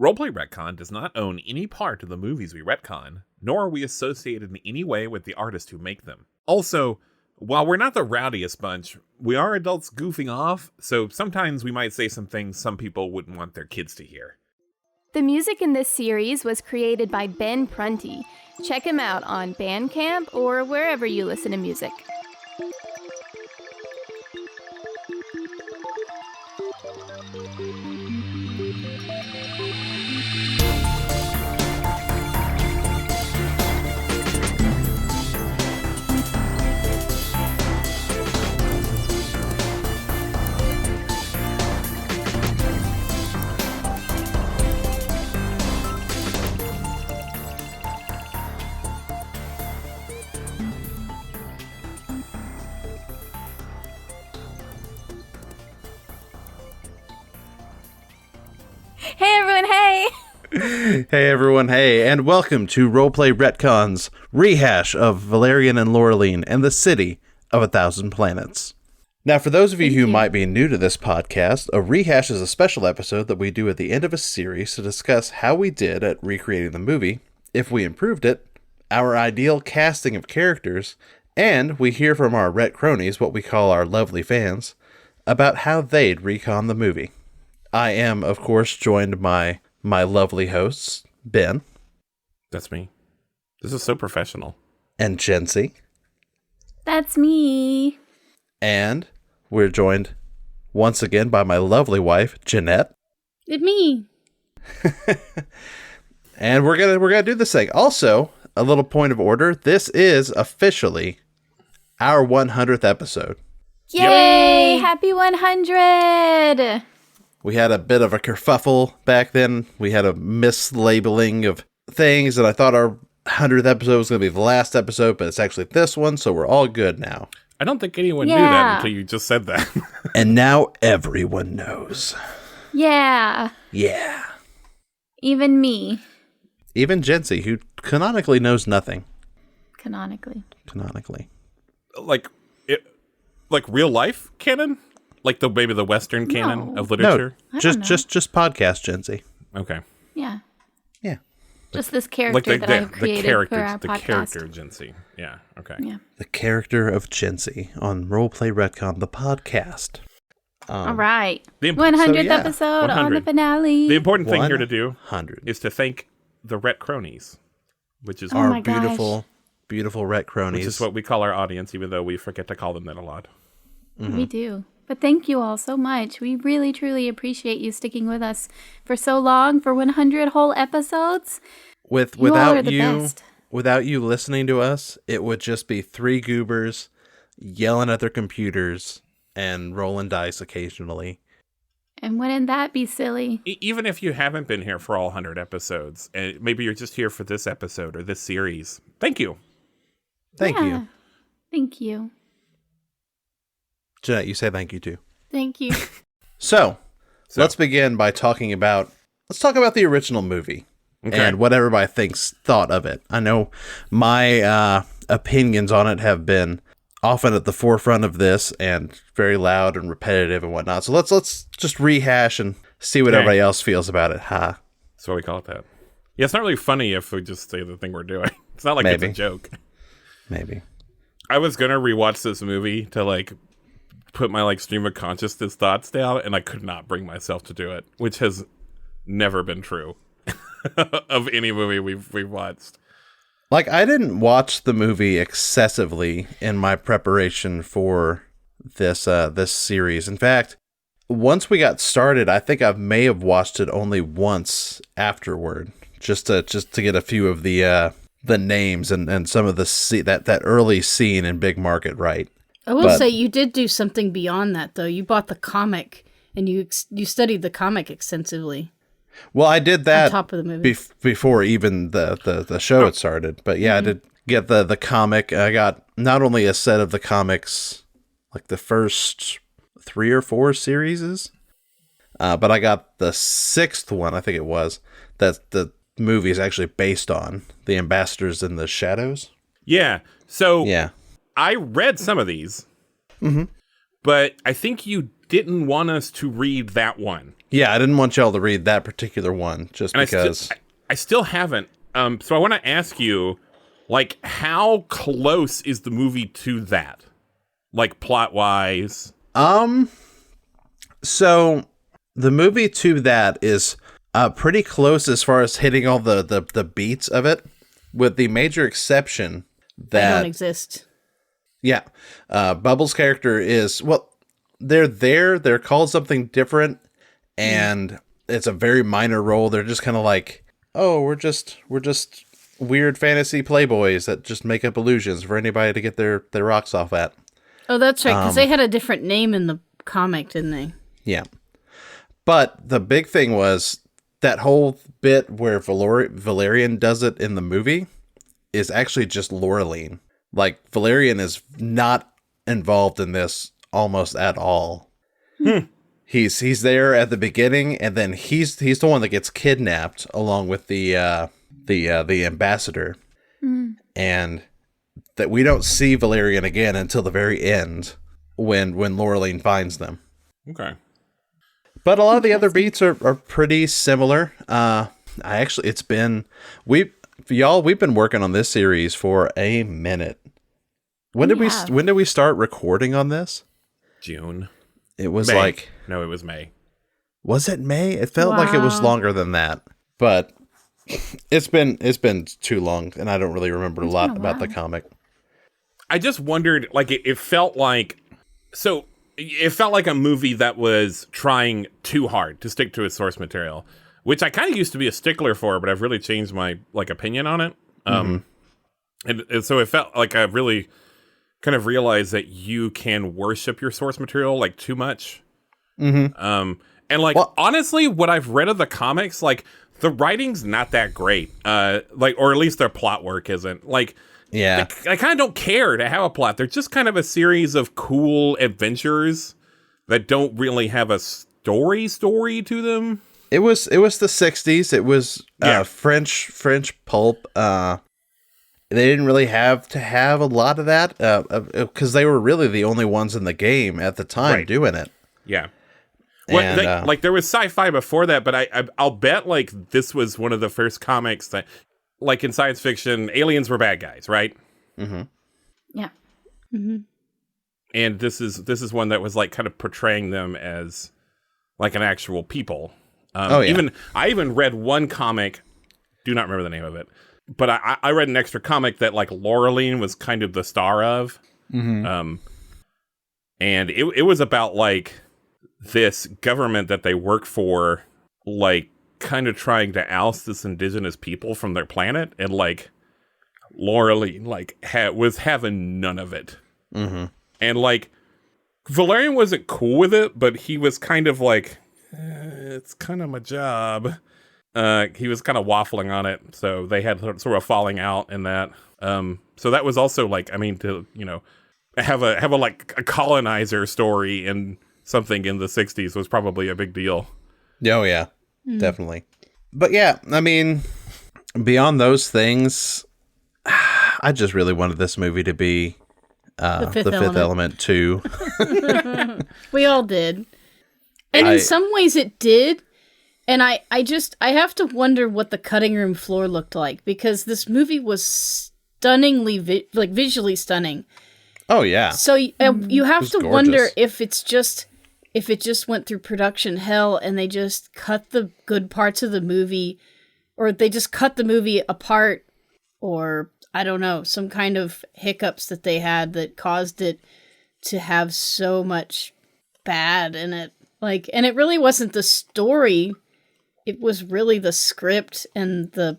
Roleplay Retcon does not own any part of the movies we retcon, nor are we associated in any way with the artists who make them. Also, while we're not the rowdiest bunch, we are adults goofing off, so sometimes we might say some things some people wouldn't want their kids to hear. The music in this series was created by Ben Prunty. Check him out on Bandcamp or wherever you listen to music. Hey everyone, hey! Hey everyone, hey, and welcome to Roleplay Retcon's Rehash of Valerian and Laureline and the City of 1,000 Planets. Now, for those of you who might be new to this podcast, a rehash is a special episode that we do at the end of a series to discuss how we did at recreating the movie, if we improved it, our ideal casting of characters, and we hear from our Ret cronies, what we call our lovely fans, about how they'd recon the movie. I am, of course, joined by my lovely hosts, Ben. That's me. This is so professional. And Jency. That's me. And we're joined once again by my lovely wife, Jeanette. It's me. And we're gonna do this thing. Also, a little point of order. This is officially our 100th episode. Yay! Happy 100! We had a bit of a kerfuffle back then. We had a mislabeling of things, and I thought our 100th episode was going to be the last episode, but it's actually this one, so we're all good now. I don't think anyone knew that until you just said that. And now everyone knows. Yeah. Yeah. Even me. Even Jency, who canonically knows nothing. Canonically. Like real life canon? Like maybe the Western canon of literature? No, just podcast, Jency. Okay. Yeah. Yeah. Just this character that I've created for our podcast. The character, Jency. Yeah, okay. Yeah. The character of Jency on Roleplay Retcon, the podcast. All right. 100th episode 100. on the finale. The important thing here to do 100 is to thank the Ret cronies, which is our beautiful, beautiful Ret cronies. Which is what we call our audience, even though we forget to call them that a lot. Mm-hmm. We do. But thank you all so much. We really, truly appreciate you sticking with us for so long, for 100 whole episodes. Without you listening to us, it would just be three goobers yelling at their computers and rolling dice occasionally. And wouldn't that be silly? Even if you haven't been here for all 100 episodes, and maybe you're just here for this episode or this series, thank you. Thank you. Thank you. Jeanette, you say thank you too. Thank you. So let's begin by talking about the original movie and what everybody thought of it. I know my opinions on it have been often at the forefront of this and very loud and repetitive and whatnot. So let's just rehash and see what everybody else feels about it. Huh? That's why we call it that. Yeah, it's not really funny if we just say the thing we're doing. It's not like it's a joke. Maybe. I was gonna rewatch this movie to put my stream of consciousness thoughts down, and I could not bring myself to do it, which has never been true of any movie we've watched. I didn't watch the movie excessively in my preparation for this series. In fact, once we got started, I think I may have watched it only once afterward, just to get a few of the names and some of that early scene in Big Market right. I will say you did do something beyond that, though. You bought the comic, and you studied the comic extensively. Well, I did that on top of the movie. Before even the show had started. But yeah, I did get the comic. I got not only a set of the comics, the first 3 or 4 series, but I got the 6th one, I think it was, that the movie is actually based on, The Ambassadors in the Shadows. Yeah, so... Yeah. I read some of these, mm-hmm. but I think you didn't want us to read that one. Yeah, I didn't want y'all to read that particular one just And because. I still haven't. So I want to ask you, like, how close is the movie to that? Like, plot-wise? So the movie to that is pretty close as far as hitting all the beats of it, with the major exception They that don't exist. yeah, Bubbles' character is they're called something different, and it's a very minor role. They're just kind of like, oh, we're just weird fantasy playboys that just make up illusions for anybody to get their rocks off at. Oh, that's right, because they had a different name in the comic, didn't they? Yeah. But the big thing was that whole bit where Valerian does it in the movie is actually just Laureline. Like, Valerian is not involved in this almost at all. He's there at the beginning, and then he's the one that gets kidnapped along with the ambassador. And that we don't see Valerian again until the very end when Laureline finds them. Okay. But a lot of the other beats are pretty similar. We've been working on this series for a minute. When did we start recording on this? June. It was May. No, it was May. Was it May? It felt like it was longer than that. But it's been too long, and I don't really remember a lot about the comic. I just wondered, like, it felt like, so it felt like a movie that was trying too hard to stick to its source material, which I kind of used to be a stickler for, but I've really changed my, like, opinion on it. And so it felt like I really kind of realized that you can worship your source material, like, too much. And, like, honestly, what I've read of the comics, like, the writing's not that great. Like, or at least their plot work isn't. Like, yeah, I kind of don't care to have a plot. They're just kind of a series of cool adventures that don't really have a story to them. It was the 60s. It was French pulp. They didn't really have to have a lot of that because they were really the only ones in the game at the time doing it. Yeah. Well, like, there was sci-fi before that, but I'll bet, like, this was one of the first comics that, like, in science fiction, aliens were bad guys, right? Yeah. And this is one that was, like, kind of portraying them as, like, an actual people. I even read one comic, do not remember the name of it, but I read an extra comic that, like, Laureline was kind of the star of. And it was about, like, this government that they work for, like, kind of trying to oust this indigenous people from their planet, and, like, Laureline, like, was having none of it. And, like, Valerian wasn't cool with it, but he was kind of like, it's kind of my job. He was kind of waffling on it, so they had sort of falling out in that. So that was also, like, I mean, to, you know, have a like a colonizer story and something in the 60s was probably a big deal. Oh, yeah, definitely. But yeah, I mean, beyond those things, I just really wanted this movie to be the Fifth Element 2. We all did. And in some ways it did. And I have to wonder what the cutting room floor looked like, because this movie was stunningly, visually stunning. Oh, yeah. So you have to gorgeous. wonder if it just went through production hell and they just cut the good parts of the movie, or they just cut the movie apart, or I don't know, some kind of hiccups that they had that caused it to have so much bad in it. Like, and it really wasn't the story. It was really the script and the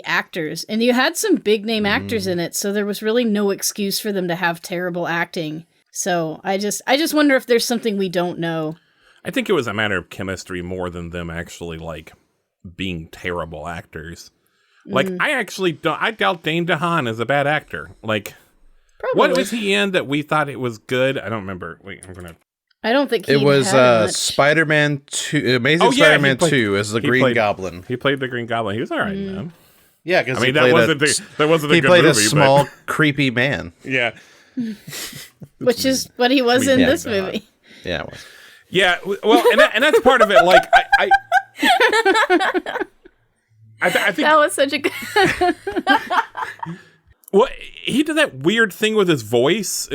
actors. And you had some big name actors in it, so there was really no excuse for them to have terrible acting. So I just wonder if there's something we don't know. I think it was a matter of chemistry more than them actually, like, being terrible actors. Like, I doubt Dane DeHaan is a bad actor. Like, Probably. What was he in that we thought it was good? I don't remember. Wait, I don't think he It was had much. Spider-Man 2, Amazing Spider-Man 2 as the Green Goblin. He played the Green Goblin. He was all right, man. Yeah, because I mean, that wasn't a good movie. He played a but small, creepy man. Yeah. Which is what he was in this movie. Yeah, it was. Yeah, well, and that's part of it. Like, I think That was such a good. well, he did that weird thing with his voice.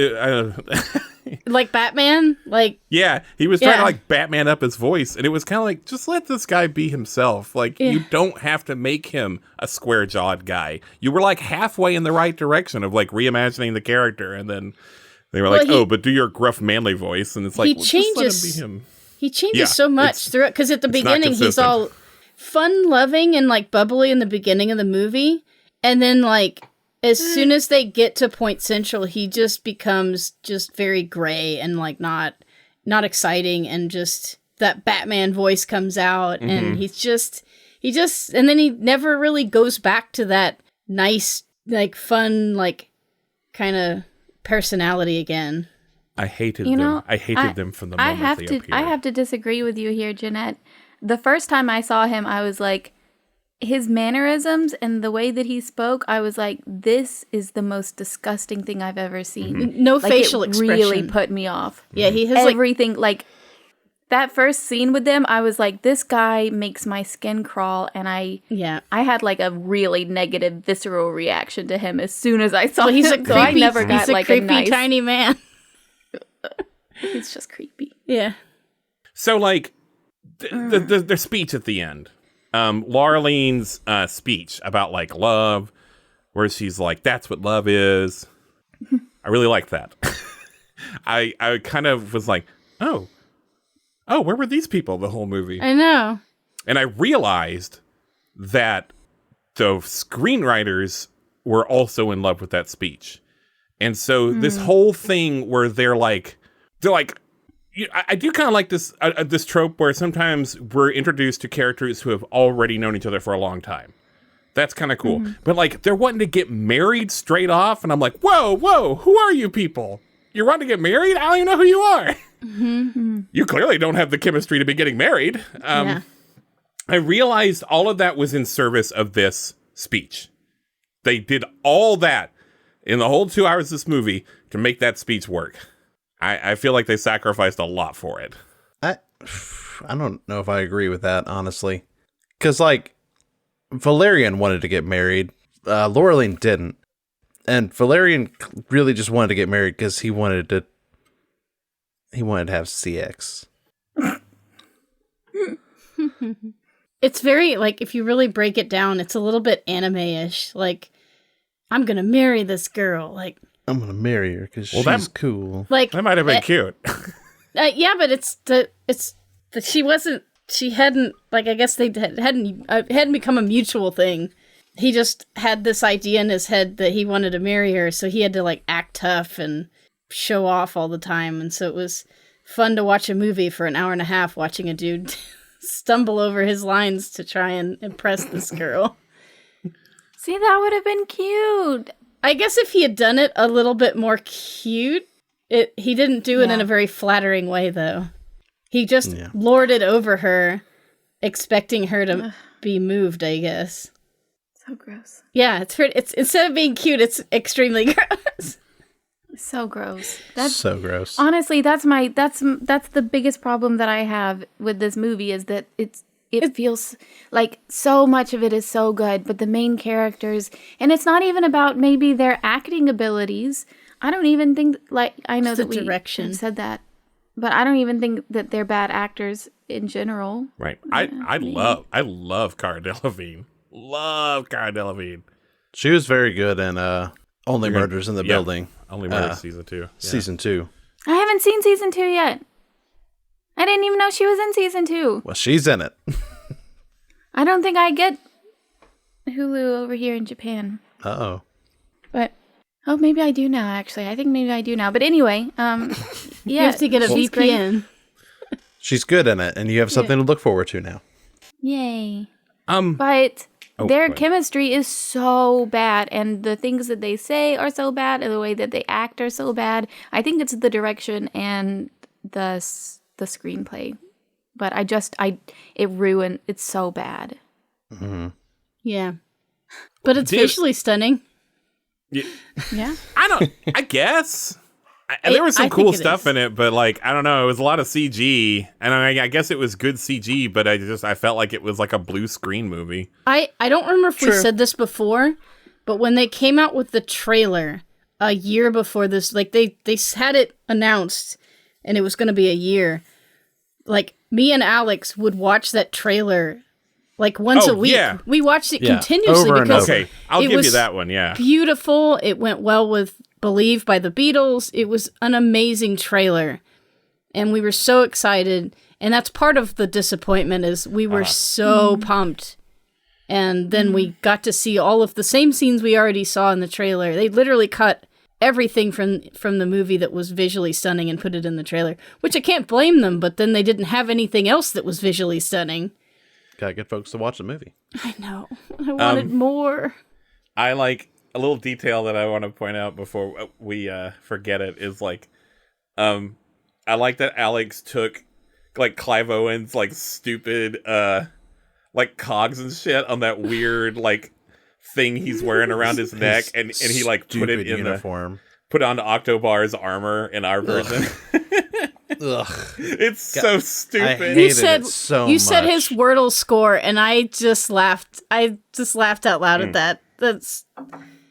Like Batman? Like, Yeah, he was trying to Yeah. like Batman up his voice, and it was kind of like, just let this guy be himself. Like, you don't have to make him a square-jawed guy. You were like halfway in the right direction of like reimagining the character, and then they were like, but do your gruff, manly voice, and it's like, just let him be him. he changes Yeah, so much throughout, because at the not beginning he's consistent. all fun-loving and like bubbly in the beginning of the movie, and then like as soon as they get to Point Central, he just becomes just very gray and like not exciting, and just that Batman voice comes out, and he just and then he never really goes back to that nice, like fun, like kind of personality again. I hated You them. know, I hated them from the moment they appeared. I have to disagree with you here, Jeanette. The first time I saw him, I was like, his mannerisms and the way that he spoke, I was like, this is the most disgusting thing I've ever seen. No Like, facial it expression. really put me off. Yeah, he has like Everything, like, that first scene with them, I was like, this guy makes my skin crawl, and I had like a really negative, visceral reaction to him as soon as I saw well, he's a him. creepy, So I never got he's a like creepy a nice. tiny man. He's just creepy. Yeah. So, like, the speech at the end, Laureline's speech about like love, where she's like, "That's what love is." I really liked that. I kind of was like, oh, where were these people the whole movie? I know. And I realized that the screenwriters were also in love with that speech. And so this whole thing where they're like, I do kind of like this this trope where sometimes we're introduced to characters who have already known each other for a long time. That's kind of cool. But like, they're wanting to get married straight off, and I'm like, whoa, who are you people? You're wanting to get married? I don't even know who you are. You clearly don't have the chemistry to be getting married. Yeah. I realized all of that was in service of this speech. They did all that in the whole 2 hours of this movie to make that speech work. I feel like they sacrificed a lot for it. I don't know if I agree with that, honestly. Because, like, Valerian wanted to get married. Laureline didn't. And Valerian really just wanted to get married because he wanted to have CX. It's very, like, if you really break it down, it's a little bit anime-ish. Like, I'm gonna marry this girl. Like, I'm going to marry her because she's cool. like That might have been cute. yeah, but she hadn't, like, I guess they hadn't become a mutual thing. He just had this idea in his head that he wanted to marry her, so he had to, like, act tough and show off all the time, and so it was fun to watch a movie for an hour and a half watching a dude stumble over his lines to try and impress this girl. See, that would have been cute. I guess if he had done it a little bit more cute, he didn't do it in a very flattering way, though. He just lorded over her, expecting her to be moved, I guess. So gross. Yeah, it's instead of being cute, it's extremely gross. So gross. That's so gross. Honestly, that's the biggest problem that I have with this movie, is that it feels like so much of it is so good, but the main characters, and it's not even about maybe their acting abilities. I don't even think, like, I know that we direction. said that, but I don't even think that they're bad actors in general. Right. I love Cara Delevingne. Love Cara Delevingne. She was very good in Only Murders in the Building. Only Murders season 2. Yeah. Season 2. I haven't seen season 2 yet. I didn't even know she was in season 2. Well, she's in it. I don't think I get Hulu over here in Japan. Uh-oh. But, maybe I do now, actually. I think maybe I do now. But anyway, yeah. You have to get a she's VPN. great. She's good in it, and you have something to look forward to now. Yay. But their chemistry is so bad, and the things that they say are so bad, and the way that they act are so bad. I think it's the direction and the screenplay. But it's so bad. Mm-hmm. Yeah. But it's visually stunning. Yeah. Yeah. I guess. there was some cool stuff in it, but like, I don't know, it was a lot of CG, and I guess it was good CG, but I felt like it was like a blue screen movie. I don't remember if we said this before, but when they came out with the trailer a year before this, like they had it announced, and it was going to be a year. Like me and Alex would watch that trailer like once a week. Yeah. We watched it continuously over because okay, I'll give you that one. Yeah, beautiful. It went well with Believe by the Beatles. It was an amazing trailer, and we were so excited. And that's part of the disappointment is we were so pumped, and then we got to see all of the same scenes we already saw in the trailer. They literally cut everything from the movie that was visually stunning and put it in the trailer, which I can't blame them. But then they didn't have anything else that was visually stunning. Gotta get folks to watch the movie. I know. I wanted more. I like. A little detail that I want to point out before we forget it is like, I like that Alex took like Clive Owen's like stupid like cogs and shit on that weird like thing he's wearing around his neck, and he like put it in uniform, put on Octobar's armor in our version. Ugh. It's so stupid. You said his Wordle score, and I just laughed. I just laughed out loud at that. That's.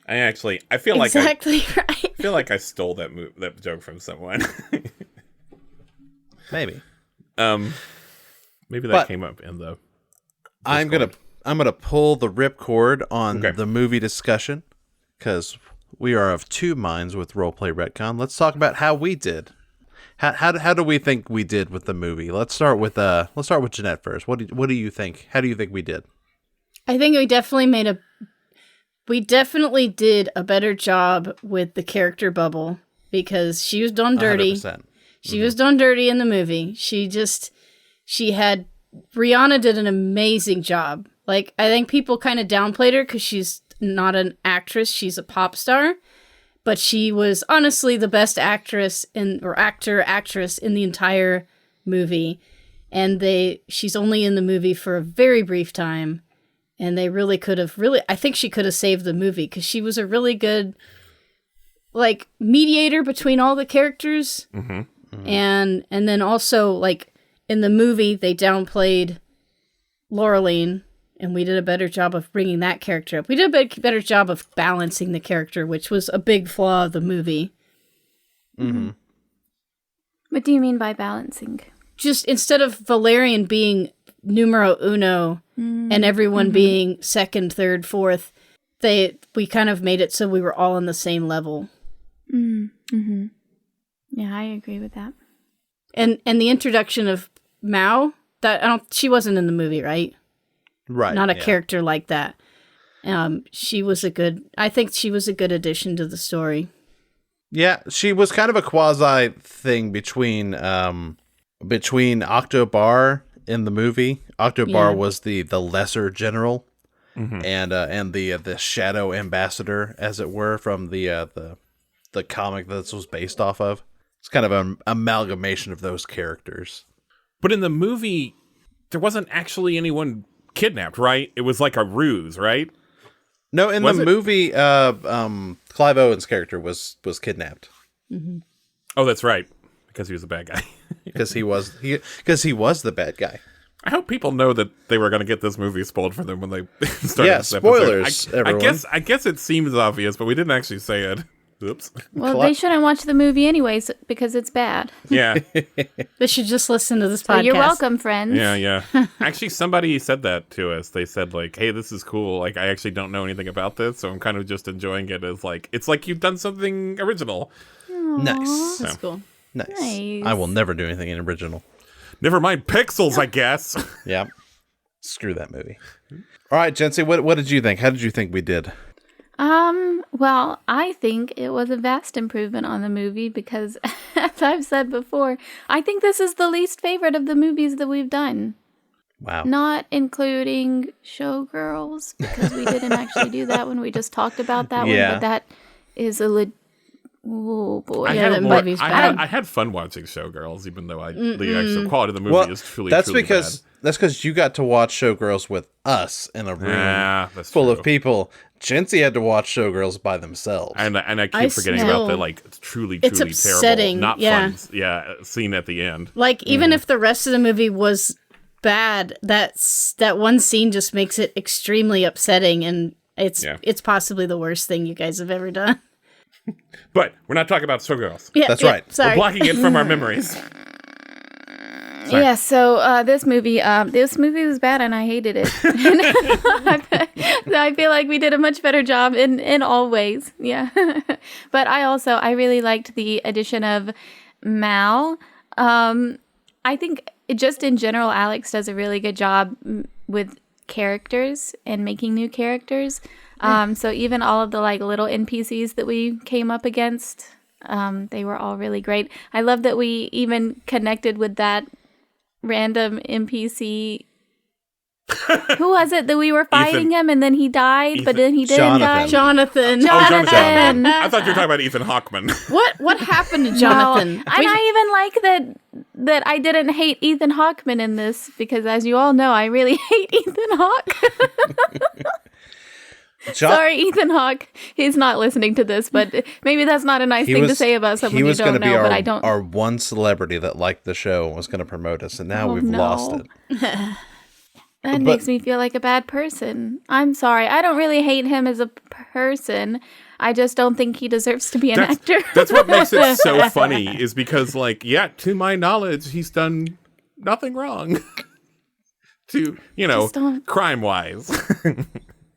I feel like exactly right. I feel like I stole that joke from someone. Maybe. Maybe that came up in the. I'm gonna pull the ripcord on the movie discussion because we are of two minds with Roleplay Retcon. Let's talk about how we did. How do we think we did with the movie? Let's start with Jeanette first. What do you think? How do you think we did? I think we definitely did a better job with the character bubble because she was done dirty. 100%. She was done dirty in the movie. Rihanna did an amazing job. Like, I think people kind of downplayed her because she's not an actress. She's a pop star. But she was honestly the best actress in the entire movie. And she's only in the movie for a very brief time. And they really could have I think she could have saved the movie because she was a really good, like, mediator between all the characters. Mm-hmm. Mm-hmm. And then also, like, in the movie, they downplayed Laureline, and we did a better job of bringing that character up. We did a better job of balancing the character, which was a big flaw of the movie. Mm-hmm. What do you mean by balancing? Just instead of Valerian being numero uno and everyone being second, third, fourth, we kind of made it so we were all on the same level. Mm-hmm. Yeah, I agree with that. And the introduction of Mao, she wasn't in the movie, right? Right. Not a character like that. I think she was a good addition to the story. Yeah, she was kind of a quasi thing between Octobar in the movie. Octobar was the lesser general, and the shadow ambassador, as it were, from the comic that this was based off of. It's kind of an amalgamation of those characters. But in the movie, there wasn't actually anyone kidnapped, right? It was like a ruse, right? No, in the movie, Clive Owen's character was kidnapped. Mm-hmm. Oh, that's right, because he was a bad guy. Because he was the bad guy. I hope people know that they were going to get this movie spoiled for them when they started. Yeah, this spoilers. Everyone. I guess it seems obvious, but we didn't actually say it. Oops. Well, they shouldn't watch the movie anyways because it's bad. Yeah. They should just listen to this podcast. You're welcome, friends. Yeah. Actually, somebody said that to us. They said, like, hey, this is cool. Like, I actually don't know anything about this, so I'm kind of just enjoying it as, like, it's like you've done something original. Aww. Nice. That's cool. Nice. I will never do anything original. Never mind pixels, I guess. Yeah. Screw that movie. All right, Jency, what did you think? How did you think we did? Well, I think it was a vast improvement on the movie because, as I've said before, I think this is the least favorite of the movies that we've done. Wow. Not including Showgirls, because we didn't actually do that one. We just talked about that one, but that is Oh boy. I had fun watching Showgirls, even though the actual quality of the movie is truly bad. That's because you got to watch Showgirls with us in a room full of people. Chintzy had to watch Showgirls by themselves. And I keep forgetting about the truly upsetting, terrible, not fun scene at the end. Like, even if the rest of the movie was bad, that one scene just makes it extremely upsetting, and it's possibly the worst thing you guys have ever done. But we're not talking about Showgirls. Yeah, that's right. Sorry. We're blocking it from our memories. Sorry. Yeah, so this movie was bad and I hated it. I feel like we did a much better job in all ways. Yeah. But I really liked the addition of Mal. I think just in general, Alex does a really good job with characters and making new characters. So even all of the little NPCs that we came up against, they were all really great. I love that we even connected with that random NPC. Who was it that we were fighting him and then he died, but then he didn't die? Jonathan. Jonathan. I thought you were talking about Ethan Hawkeman. What happened to Jonathan? No. And I even like that I didn't hate Ethan Hawkeman in this, because as you all know, I really hate Ethan Hawke. Sorry, Ethan Hawke. He's not listening to this, but maybe that's not a nice thing to say about someone you don't know. But I don't. Our one celebrity that liked the show and was going to promote us, and now we've lost it. That makes me feel like a bad person. I'm sorry. I don't really hate him as a person. I just don't think he deserves to be an actor. That's what makes it so funny, is because, to my knowledge, he's done nothing wrong. Crime-wise.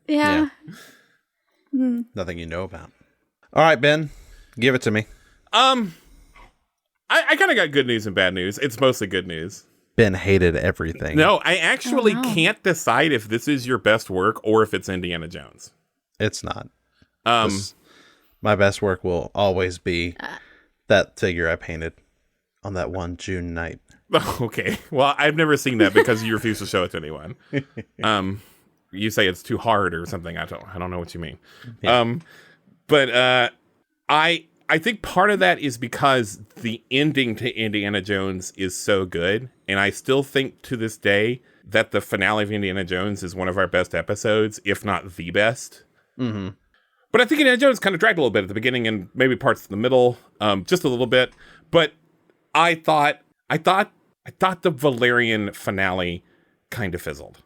Yeah. Nothing you know about. All right, Ben, give it to me. I kind of got good news and bad news. It's mostly good news. Ben hated everything. No, I actually can't decide if this is your best work or if it's Indiana Jones. It's not. My best work will always be that figure I painted on that one June night. Okay. Well, I've never seen that because you refuse to show it to anyone. You say it's too hard or something. I don't know what you mean. Yeah. But I think part of that is because the ending to Indiana Jones is so good, and I still think to this day that the finale of Indiana Jones is one of our best episodes, if not the best. Mm-hmm. But I think Indiana Jones kind of dragged a little bit at the beginning and maybe parts in the middle, just a little bit. But I thought the Valerian finale kind of fizzled.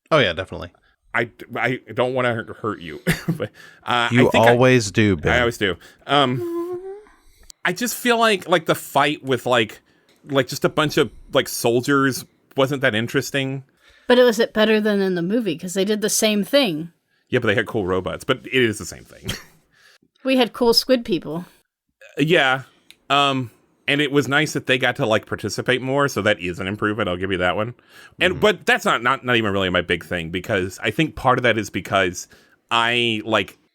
Oh yeah, definitely. I don't want to hurt you. But, you always do, Ben. I always do. I just feel like the fight with like just a bunch of soldiers wasn't that interesting. But was it better than in the movie? Because they did the same thing. Yeah, but they had cool robots. But it is the same thing. We had cool squid people. Yeah. And it was nice that they got to participate more, so that is an improvement. I'll give you that one. And but that's not even really my big thing, because I think part of that is because I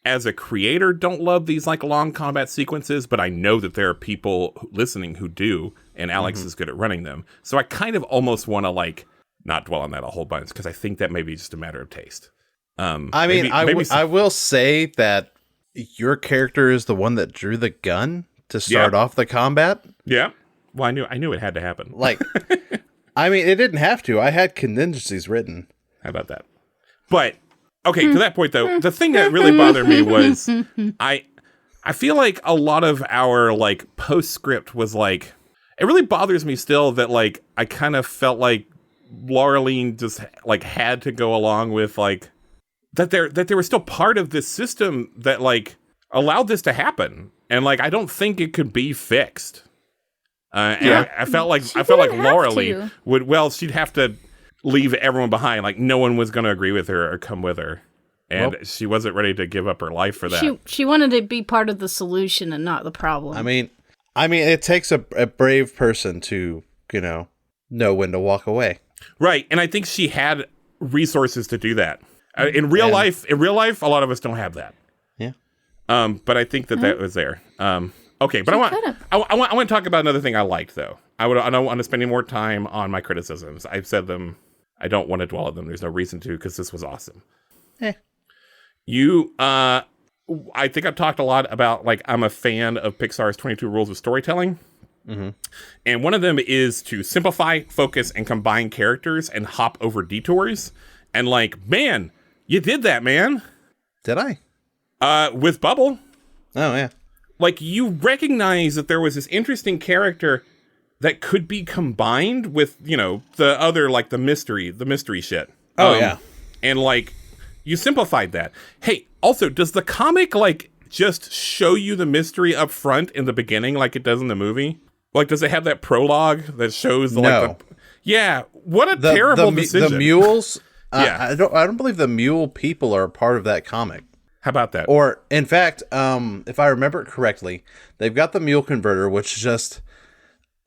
as a creator don't love these long combat sequences, but I know that there are people listening who do, and Alex is good at running them. So I kind of almost want to not dwell on that a whole bunch, because I think that may be just a matter of taste. I will say that your character is the one that drew the gun to start off the combat. Yeah. Well, I knew it had to happen. It didn't have to. I had contingencies written. How about that? But, okay, to that point, though, the thing that really bothered me was I feel like a lot of our, postscript was, it really bothers me still that, I kind of felt like Laureline just, had to go along with, that they were still part of this system that, allowed this to happen. And I don't think it could be fixed. And I felt like Laureline would. Well, she'd have to leave everyone behind. No one was going to agree with her or come with her, and she wasn't ready to give up her life for that. She wanted to be part of the solution and not the problem. I mean, it takes a brave person to know when to walk away. Right, and I think she had resources to do that. In real life, a lot of us don't have that. But I think that was there. Okay, but I want to talk about another thing I liked, though. I don't want to spend any more time on my criticisms. I've said them. I don't want to dwell on them. There's no reason to, because this was awesome. You, I think I've talked a lot about, like, I'm a fan of Pixar's 22 Rules of Storytelling. Mm-hmm. And one of them is to simplify, focus, and combine characters and hop over detours. And, like, man, you did that, man. Did I? With Bubble. Oh, yeah. Like, you recognize that there was this interesting character that could be combined with, you know, the other, like, the mystery shit. Oh, yeah. And, like, you simplified that. Hey, also, does the comic, like, just show you the mystery up front in the beginning like it does in the movie? Like, does it have that prologue that shows the, no. like, yeah, what a terrible decision. The mules, yeah. I don't believe the mule people are a part of that comic. How about that? Or, in fact, if I remember it correctly, they've got the mule converter, which is just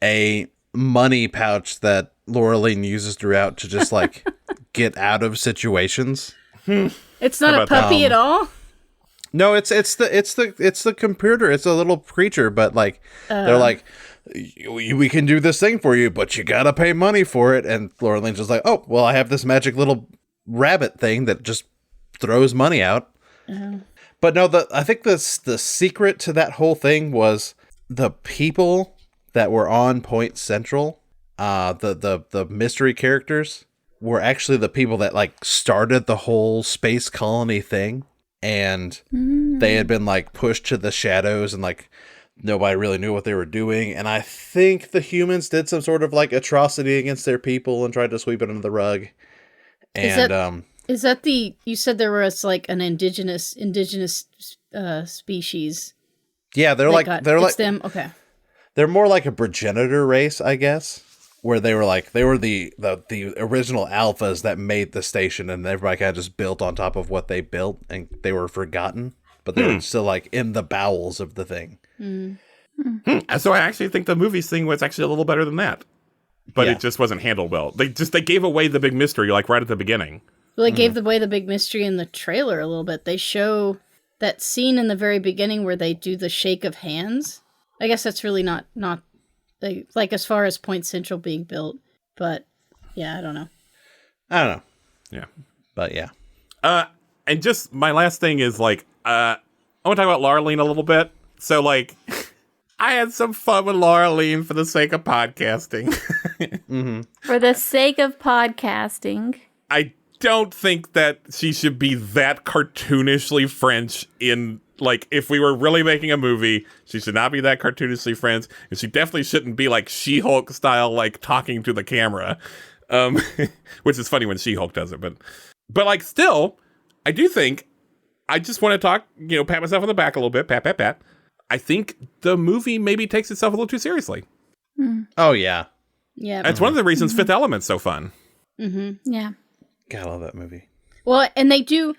a money pouch that Laureline uses throughout to just, like, get out of situations. It's not a puppy at all? No, it's the computer. It's a little creature, but, like, they're like, we can do this thing for you, but you gotta pay money for it. And Laureline's just like, oh, well, I have this magic little rabbit thing that just throws money out. But no, I think the secret to that whole thing was the people that were on Point Central, the mystery characters, were actually the people that, like, started the whole space colony thing. And they had been, like, pushed to the shadows, and, like, nobody really knew what they were doing. And I think the humans did some sort of, like, atrocity against their people and tried to sweep it under the rug. And is that you said there was, like, an indigenous species? Yeah, it's them. Okay. They're more like a progenitor race, I guess, where they were the original alphas that made the station, and everybody kind of just built on top of what they built, and they were forgotten, but they were still, like, in the bowels of the thing. So I actually think the movie's thing was actually a little better than that, but it just wasn't handled well. They gave away the big mystery, like, right at the beginning. Well, they gave away the big mystery in the trailer a little bit. They show that scene in the very beginning where they do the shake of hands. I guess that's really not like as far as Point Central being built, but yeah, I don't know. Yeah. But yeah. And just my last thing is, like, I want to talk about Laureline a little bit. So, like, I had some fun with Laureline for the sake of podcasting. For the sake of podcasting. I don't think that she should be that cartoonishly French in, like, if we were really making a movie, she should not be that cartoonishly French, and she definitely shouldn't be, like, She-Hulk style, like, talking to the camera, which is funny when She-Hulk does it, but like, still, I do think, I just want to talk, you know, pat myself on the back a little bit, pat. I think the movie maybe takes itself a little too seriously. Oh, yeah. Yeah. That's one of the reasons Fifth Element's so fun. Yeah. God, I love that movie. Well, and they do,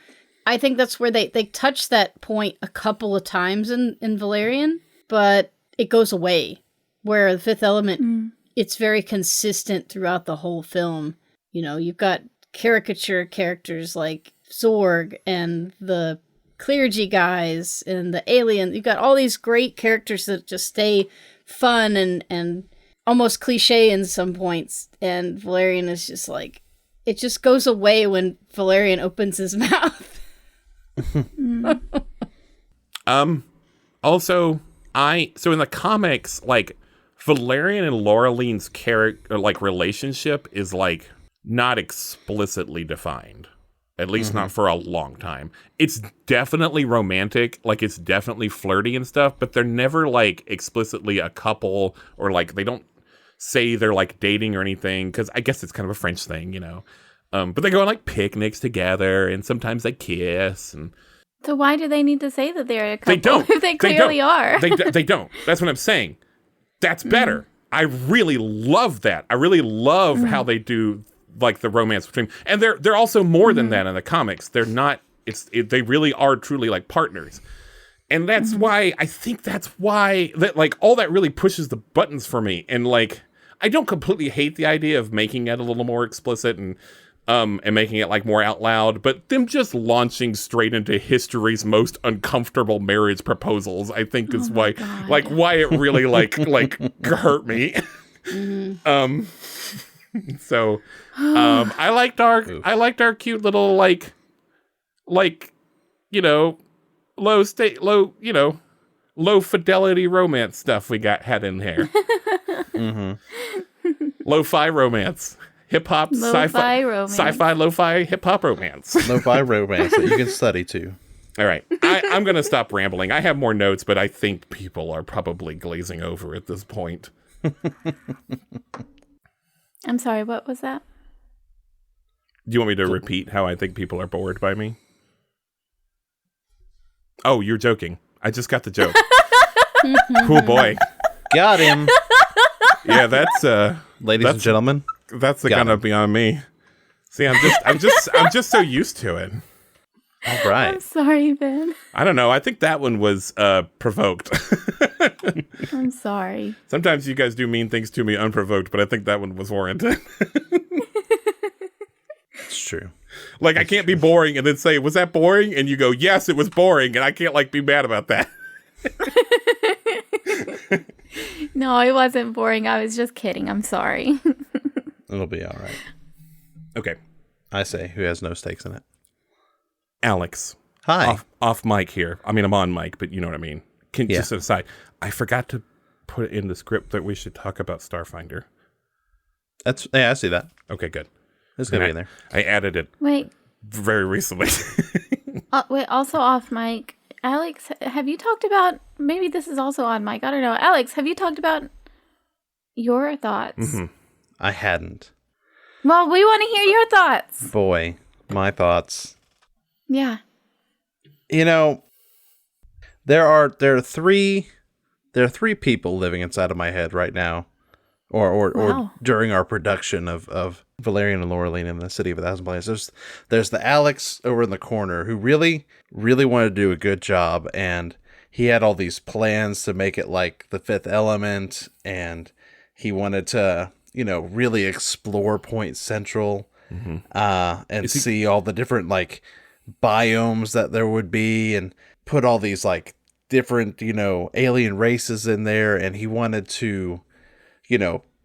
I think that's where they touch that point a couple of times in Valerian, but it goes away. Where the Fifth Element, it's very consistent throughout the whole film. You know, you've got caricature characters like Zorg and the clergy guys and the alien. You've got all these great characters that just stay fun and almost cliche in some points. And Valerian is just like, it just goes away when Valerian opens his mouth. Also, so in the comics, like, Valerian and Laureline's character, like, relationship is, like, not explicitly defined. At least not for a long time. It's definitely romantic, like, it's definitely flirty and stuff, but they're never, like, explicitly a couple, or, like, they don't say they're, like, dating or anything, because I guess it's kind of a French thing, you know. But they go on, like, picnics together, and sometimes they kiss. And so why do they need to say that they're a couple? They don't. If they clearly are. They don't. That's what I'm saying. That's better. I really love that. I really love how they do, like, the romance between, and they're also more than that in the comics. They're not. They really are truly, like, partners. And that's why, I think that's why, that, like, all that really pushes the buttons for me. And, like, I don't completely hate the idea of making it a little more explicit and making it, like, more out loud, but them just launching straight into history's most uncomfortable marriage proposals, I think is why it really, like hurt me. So, I liked our cute little, like, you know, low fidelity romance stuff we had in here. Lo-fi romance. Hip-hop, Lo-fi romance. Sci-fi, lo-fi, hip-hop romance. Lo-fi romance that you can study too. All right. I'm going to stop rambling. I have more notes, but I think people are probably glazing over at this point. I'm sorry, what was that? Do you want me to repeat how I think people are bored by me? Oh, you're joking. I just got the joke. Cool boy. Got him. Yeah, that's ladies and gentlemen. That's gonna be on me. See, I'm just so used to it. All right. I'm sorry, Ben. I don't know. I think that one was provoked. I'm sorry. Sometimes you guys do mean things to me unprovoked, but I think that one was warranted. It's true. Like, I can't be boring and then say, was that boring? And you go, yes, it was boring. And I can't, be mad about that. No, it wasn't boring. I was just kidding. I'm sorry. It'll be all right. Okay. I say, who has no stakes in it? Alex. Hi. Off mic here. I mean, I'm on mic, but you know what I mean. Just aside, I forgot to put in the script that we should talk about Starfinder. I see that. Okay, good. It's going to be in there. I added it. Wait. Very recently. Wait, also off mic. Alex, have you talked about, maybe this is also on mic, I don't know. Alex, have you talked about your thoughts? Mm-hmm. I hadn't. Well, we want to hear your thoughts. Boy, my thoughts. Yeah. You know, there are three people living inside of my head right now, or during our production of Valerian and Laureline in the City of 1,000 Planets. There's the Alex over in the corner who really wanted to do a good job, and he had all these plans to make it like the Fifth Element, and he wanted to, really explore Point Central, and see all the different biomes that there would be, and put all these different alien races in there, and he wanted to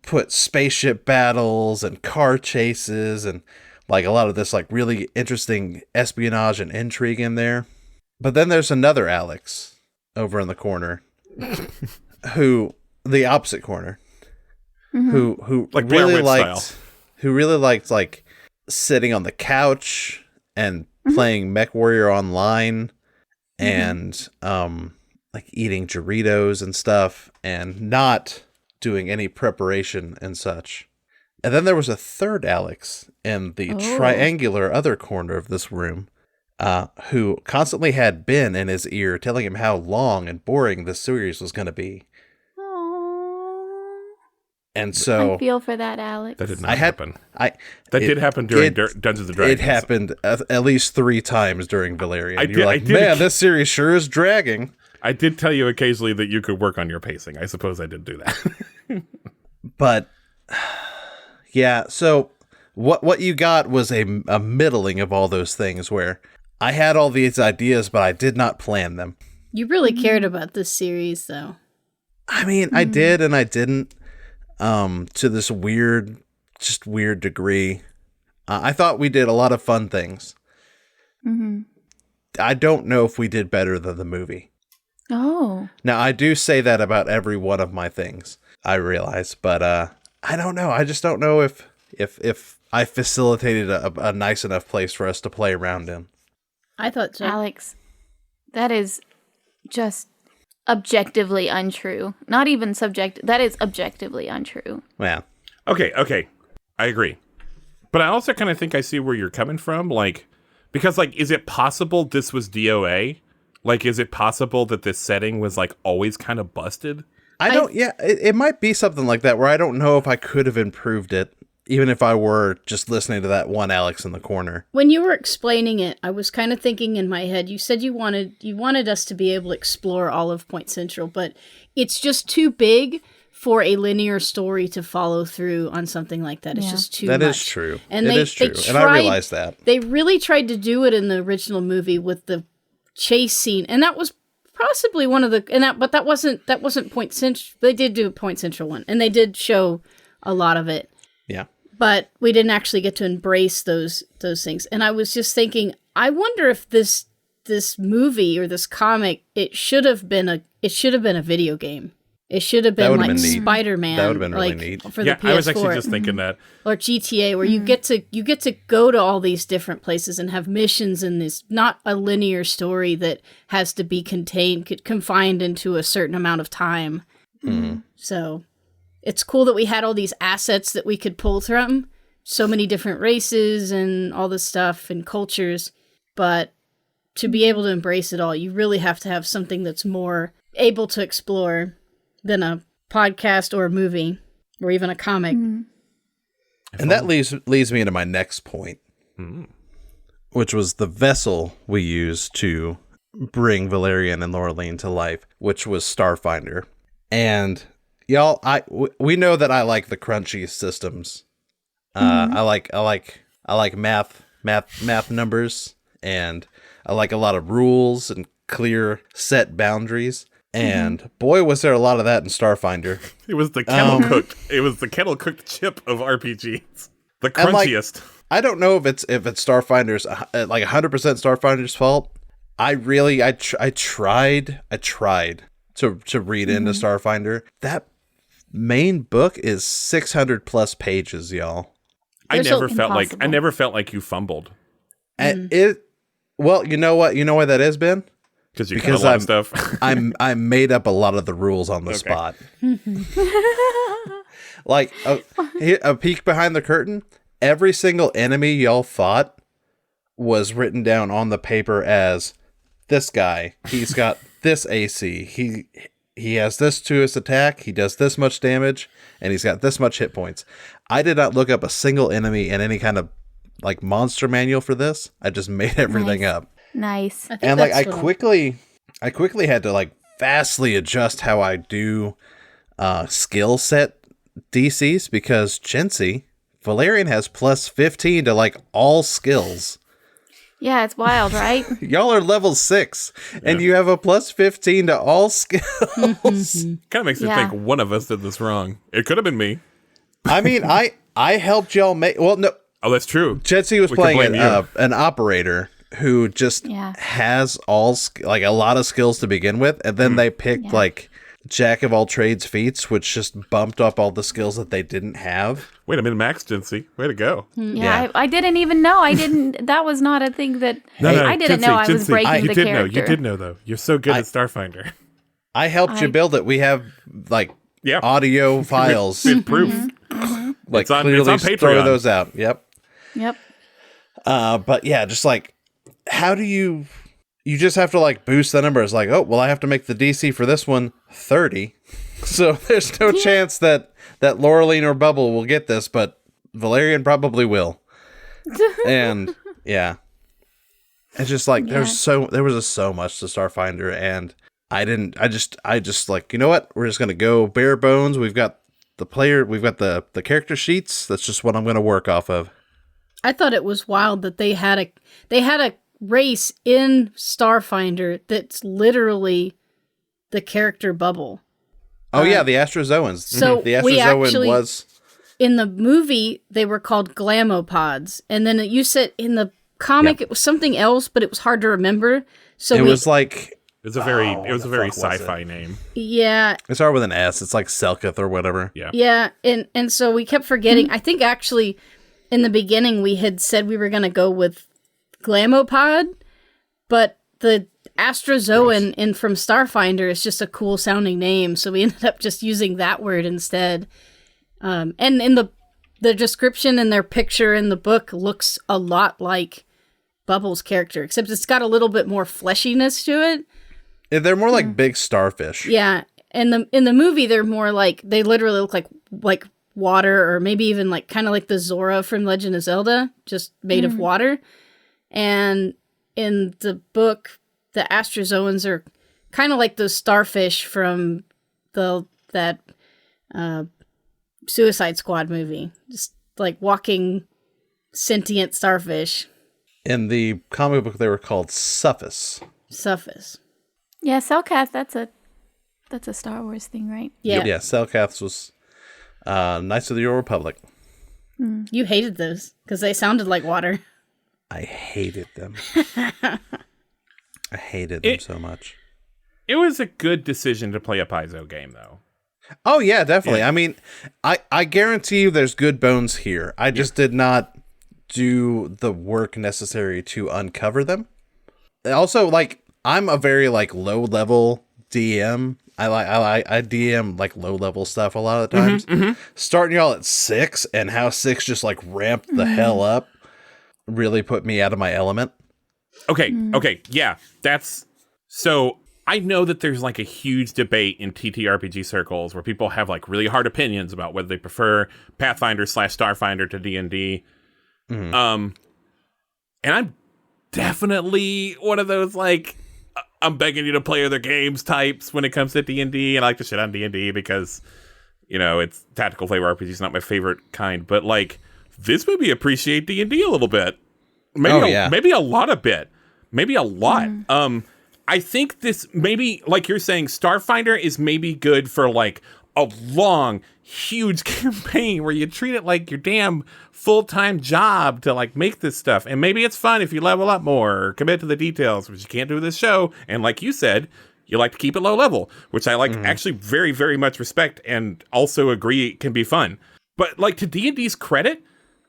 put spaceship battles and car chases and a lot of this really interesting espionage and intrigue in there. But then there's another Alex over in the corner the opposite corner, who really liked sitting on the couch and playing MechWarrior Online and eating Doritos and stuff and not doing any preparation and such. And then there was a third Alex in the triangular other corner of this room, who constantly had Ben in his ear telling him how long and boring this series was going to be. And so I feel for that, Alex. That did not happen. That did happen during Dungeons and Dragons. It happened at least 3 times during Valerian. This series sure is dragging. I did tell you occasionally that you could work on your pacing. I suppose I did do that. But yeah, so what you got was a middling of all those things where I had all these ideas, but I did not plan them. You really cared about this series, though. I mean, I did and I didn't, to this weird degree. I thought we did a lot of fun things. Mm-hmm. I don't know if we did better than the movie. Oh. Now, I do say that about every one of my things, I realize, but I don't know. I just don't know if I facilitated a nice enough place for us to play around in. I thought so. Alex, that is just objectively untrue. Not even subjective. That is objectively untrue. Yeah. Okay. I agree. But I also kind of think I see where you're coming from. Because is it possible this was DOA? Is it possible that this setting was always kind of busted? It might be something like that where I don't know if I could have improved it, even if I were just listening to that one Alex in the corner. When you were explaining it, I was kind of thinking in my head, you said you wanted us to be able to explore all of Point Central, but it's just too big for a linear story to follow through on something like that. It's just too much. That is true. And it is true. And I realize that. They really tried to do it in the original movie with the chase scene, and that was possibly one of the but that wasn't Point Central. They did do a Point Central one, and they did show a lot of it. Yeah. But we didn't actually get to embrace those things. And I was just thinking, I wonder if this this movie or this comic, it should have been a video game. It should have been like Spider-Man. That would have been really neat. For the PS4. I was actually just thinking that. Or GTA, where you get to go to all these different places and have missions in this, not a linear story that has to be confined into a certain amount of time. Mm-hmm. So it's cool that we had all these assets that we could pull from, so many different races and all this stuff and cultures. But to be able to embrace it all, you really have to have something that's more able to explore than a podcast or a movie or even a comic. Mm. And that leads me into my next point, which was the vessel we used to bring Valerian and Laureline to life, which was Starfinder. And y'all, we know that I like the crunchy systems. I like math numbers, and I like a lot of rules and clear set boundaries. And boy, was there a lot of that in Starfinder. It was the kettle cooked. It was the kettle cooked chip of RPGs. The crunchiest. I don't know if it's Starfinder's like 100% Starfinder's fault. I tried to read into Starfinder. That main book is 600 plus pages, y'all. I never felt like you fumbled. And well, you know what? You know why that has been? Because I'm stuff. I made up a lot of the rules on the spot. Like a peek behind the curtain. Every single enemy y'all fought was written down on the paper as this guy. He's got this AC. He has this to his attack. He does this much damage, and he's got this much hit points. I did not look up a single enemy in any kind of like monster manual for this. I just made everything up. Nice. And like I quickly had to like vastly adjust how I do skill set DCs because Chintzy, Valerian has plus 15 to like all skills. Yeah, it's wild, right? Y'all are level 6 and you have a plus 15 to all skills. Kind of makes me think one of us did this wrong. It could have been me. I mean, I helped y'all make, well, no. Oh, that's true. Chintzy was playing an operator who just has like a lot of skills to begin with, and then they picked like jack of all trades feats, which just bumped up all the skills that they didn't have. Wait a minute, Max Chintzy, way to go! Yeah. I didn't even know. I didn't. That was not a thing that I didn't know. I was breaking the character. You did know though. You're so good at Starfinder. I helped you build it. We have like audio files, with proof. Like it's on Patreon. Throw those out. Yep. But yeah, just like. How do you just have to like boost the numbers like, oh, well, I have to make the DC for this one 30. So there's no chance that Laureline or Bubble will get this, but Valerian probably will. And yeah. It's just like there was just so much to Starfinder, and I just like, you know what? We're just gonna go bare bones. We've got the character sheets. That's just what I'm gonna work off of. I thought it was wild that they had a race in Starfinder that's literally the character Bubble. Oh yeah, the Astrozoans. So the Astrozoan was in the movie they were called glamopods, and then you said in the comic it was something else, but it was hard to remember. So it was like it was a very sci-fi name. Yeah, it started with an S. It's like Selkith or whatever. Yeah, and so we kept forgetting. I think actually in the beginning we had said we were going to go with Glamopod, but the Astrozoan in from Starfinder is just a cool sounding name, so we ended up just using that word instead. And in the description and their picture in the book looks a lot like Bubble's character, except it's got a little bit more fleshiness to it. Yeah, they're more like big starfish. Yeah, and in the movie they're more like, they literally look like water, or maybe even like kind of like the Zora from Legend of Zelda, just made of water. And in the book, the Astrozoans are kind of like those starfish from that Suicide Squad movie. Just like walking sentient starfish. In the comic book, they were called Suffus. Yeah, Selkath, that's a Star Wars thing, right? Yeah. Yeah, Selkath was Knights of the Old Republic. You hated those because they sounded like water. I hated them. hated them so much. It was a good decision to play a Paizo game, though. Oh, yeah, definitely. Yeah. I mean, I guarantee you there's good bones here. I just did not do the work necessary to uncover them. Also, like, I'm a very, like, low-level DM. I DM, like, low-level stuff a lot of the times. Starting y'all at 6 and how 6 just, like, ramped the hell up really put me out of my element. Okay, yeah. That's... So... I know that there's like a huge debate in TTRPG circles where people have like really hard opinions about whether they prefer Pathfinder / Starfinder to D&D. And I'm definitely one of those like, I'm begging you to play other games types when it comes to D&D. And I like to shit on D&D because, you know, it's tactical flavor RPG is not my favorite kind. But like, this made me appreciate D&D a little bit. Maybe a lot of bit. Maybe a lot. I think this maybe, like you're saying, Starfinder is maybe good for like a long, huge campaign where you treat it like your damn full-time job to like make this stuff. And maybe it's fun if you level up more or commit to the details, which you can't do with this show. And like you said, you like to keep it low level, which I like actually very, very much respect and also agree can be fun. But like to D&D's credit,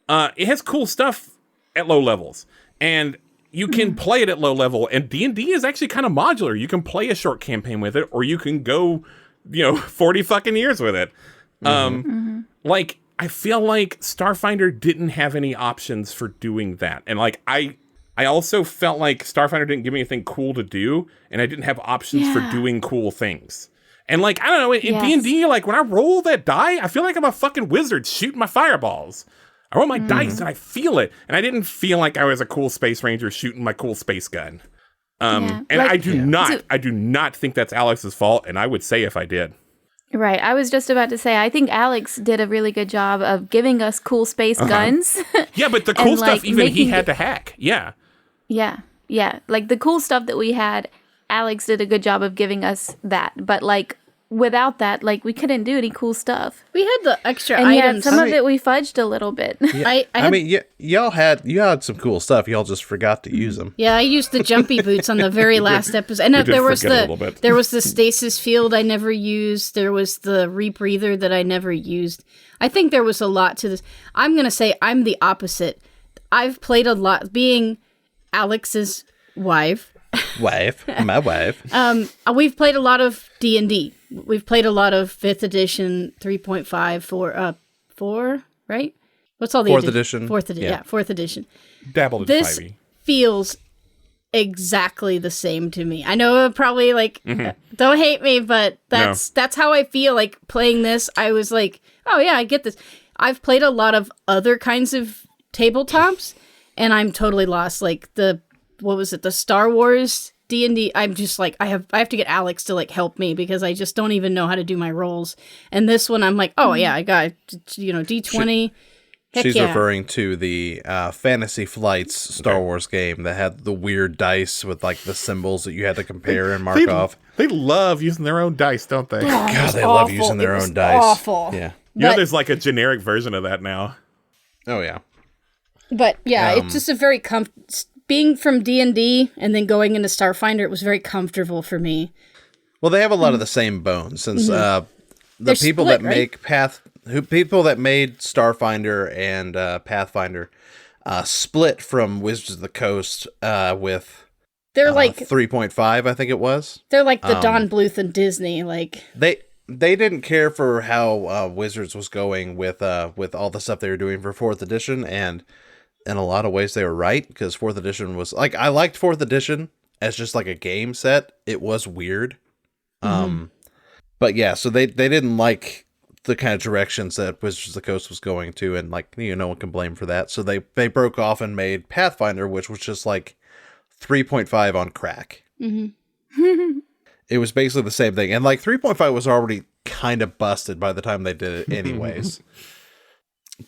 it has cool stuff at low levels. And you can play it at low level, and D&D is actually kind of modular. You can play a short campaign with it, or you can go, 40 fucking years with it. Like, I feel like Starfinder didn't have any options for doing that. And, like, I also felt like Starfinder didn't give me anything cool to do, and I didn't have options for doing cool things. And, like, I don't know, in D&D, like, when I roll that die, I feel like I'm a fucking wizard shooting my fireballs. I roll my dice and I feel it. And I didn't feel like I was a cool space ranger shooting my cool space gun. And like, I do not think that's Alex's fault. And I would say if I did. Right. I was just about to say, I think Alex did a really good job of giving us cool space guns. Yeah, but the cool stuff, even he had to hack. Yeah. Yeah. Yeah. Like the cool stuff that we had, Alex did a good job of giving us that. But like, without that, like, we couldn't do any cool stuff. We had the extra and items. Some of it we fudged a little bit. Yeah, y'all had some cool stuff. Y'all just forgot to use them. Yeah, I used the jumpy boots on the very last episode. And there was the stasis field I never used. There was the rebreather that I never used. I think there was a lot to this. I'm going to say I'm the opposite. I've played a lot, being Alex's wife. My wife. We've played a lot of D&D. We've played a lot of 5th edition, 3.5, 4, right? What's all the 4th edition? 4th edition, yeah, 4th edition. Dabbled in this 5e. Feels exactly the same to me. I know probably like, don't hate me, but that's how I feel like playing this. I was like, oh yeah, I get this. I've played a lot of other kinds of tabletops, and I'm totally lost. Like the Star Wars D&D, I'm just like, I have to get Alex to like help me because I just don't even know how to do my rolls. And this one I'm like, oh yeah, I got, D20. She's referring to the Fantasy Flights Star Wars game that had the weird dice with like the symbols that you had to compare and mark off. They love using their own dice, don't they? God, they love using their own dice. Awful. Yeah. There's like a generic version of that now. Oh yeah. But yeah, it's just a very being from D&D and then going into Starfinder, it was very comfortable for me. Well, they have a lot of the same bones since the people that make people that made Starfinder and Pathfinder split from Wizards of the Coast with they're like 3.5, I think it was. They're like the Don Bluth and Disney, like they didn't care for how Wizards was going with all the stuff they were doing for 4th edition, and in a lot of ways they were right, because 4th edition was like, I liked 4th edition as just like a game set. It was weird. But yeah, so they didn't like the kind of directions that Wizards of the Coast was going to, and like, no one can blame for that. So they broke off and made Pathfinder, which was just like 3.5 on crack. It was basically the same thing. And like 3.5 was already kind of busted by the time they did it anyways.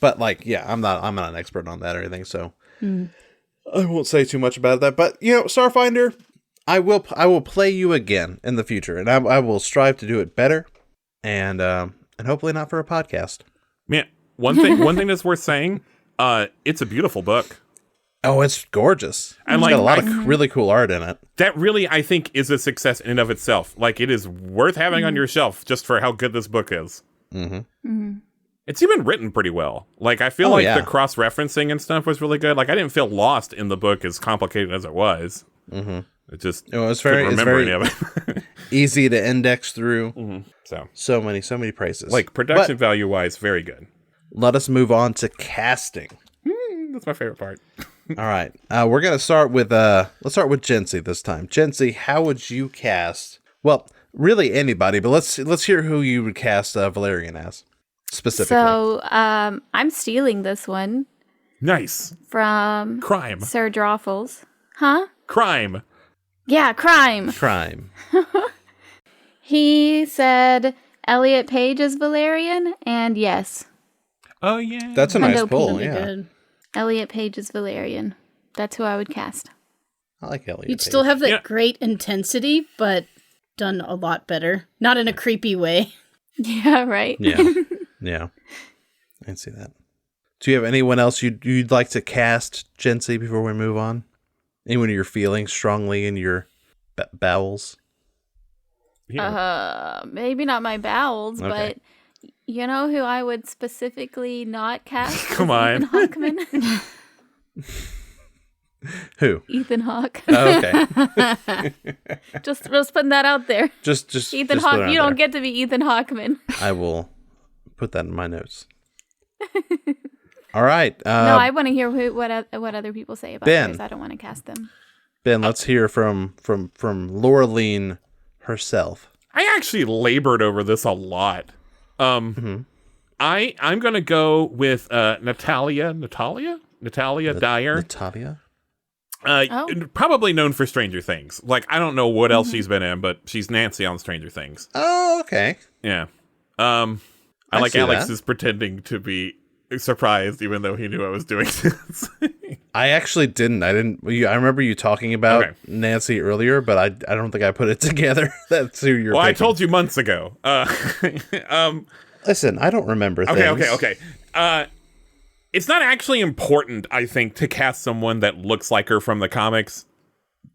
But like, yeah, I'm not an expert on that or anything, so I won't say too much about that. But Starfinder, I will play you again in the future, and I will strive to do it better, and hopefully not for a podcast. Man, one thing that's worth saying, it's a beautiful book. Oh, it's gorgeous. And it's got a lot of really cool art in it. That really, I think, is a success in and of itself. Like, it is worth having on your shelf just for how good this book is. It's even written pretty well. Like, I feel the cross-referencing and stuff was really good. Like, I didn't feel lost in the book as complicated as it was. It just was very, any of it. easy to index through. So many praises. Like, production value-wise, very good. Let us move on to casting. That's my favorite part. All right. We're going to start with, let's start with Jency this time. Jency, how would you cast, well, really anybody, but let's hear who you would cast Valerian as, specifically. So, I'm stealing this one. Nice. From Crime. Sir Drawful's. Huh? Crime. Yeah, crime. He said Elliot Page is Valerian, and yes. Oh, yeah. That's a nice pull, yeah. Good. Elliot Page is Valerian. That's who I would cast. I like Elliot You'd Page. still have that great intensity, but done a lot better. Not in a creepy way. Yeah, right. Yeah. I can see that. Do you have anyone else you'd like to cast, Jency, before we move on? Anyone you're feeling strongly in your bowels? Maybe not my bowels, but you know who I would specifically not cast? Come on. Ethan Hawkeman. Who? Ethan Hawke. Oh, okay. just putting that out there. Just Ethan just put it Hawke. out You don't there. get to be Ethan Hawkeman. I will put that in my notes. All right. No, I want to hear what other people say about Ben. theirs. I don't want to cast them. Ben, let's hear from Laureline herself. I actually labored over this a lot. I'm gonna go with Natalia Dyer. Natalia? Probably known for Stranger Things. Like, I don't know what else she's been in, but she's Nancy on Stranger Things. Oh, okay. Yeah. I like Alex that. is pretending to be surprised, even though he knew I was doing this. I actually didn't. I remember you talking about Nancy earlier, but I don't think I put it together. That's who you're. Well, picking. I told you months ago. Listen, I don't remember things. Okay. It's not actually important, I think, to cast someone that looks like her from the comics.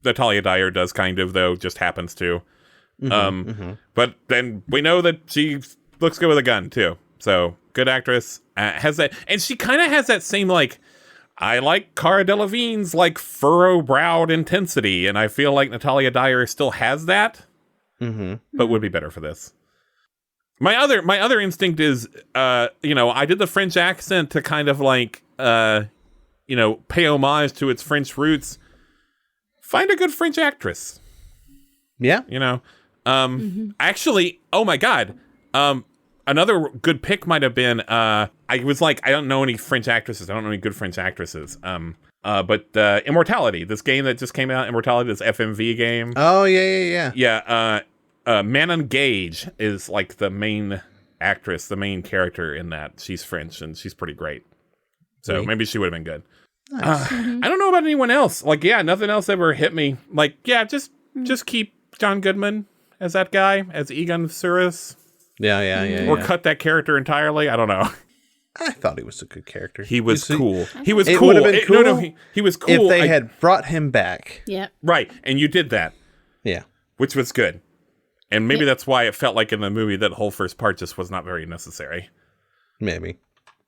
Natalia Dyer does kind of, though, just happens to. But then we know that she looks good with a gun, too. So, good actress. Has that, and she kind of has that same, like, I like Cara Delevingne's, like, furrow-browed intensity, and I feel like Natalia Dyer still has that, but would be better for this. My other instinct is, I did the French accent to kind of, like, pay homage to its French roots. Find a good French actress. Yeah. Actually, oh my God. Another good pick might have been, I was like, I don't know any French actresses. I don't know any good French actresses. But Immortality, this game that just came out, Immortality, this FMV game. Oh, yeah. Yeah, Manon Gage is like the main actress, the main character in that. She's French and she's pretty great. So maybe she would have been good. Nice. I don't know about anyone else. Like, nothing else ever hit me. Like, just keep John Goodman as that guy, as Egon Surus. Yeah. Or cut that character entirely. I don't know. I thought he was a good character. He was cool. He was it cool. Would have been cool. He was cool. If they had brought him back. Yeah. Right. And you did that. Yeah. Which was good. And maybe that's why it felt like in the movie that whole first part just was not very necessary. Maybe.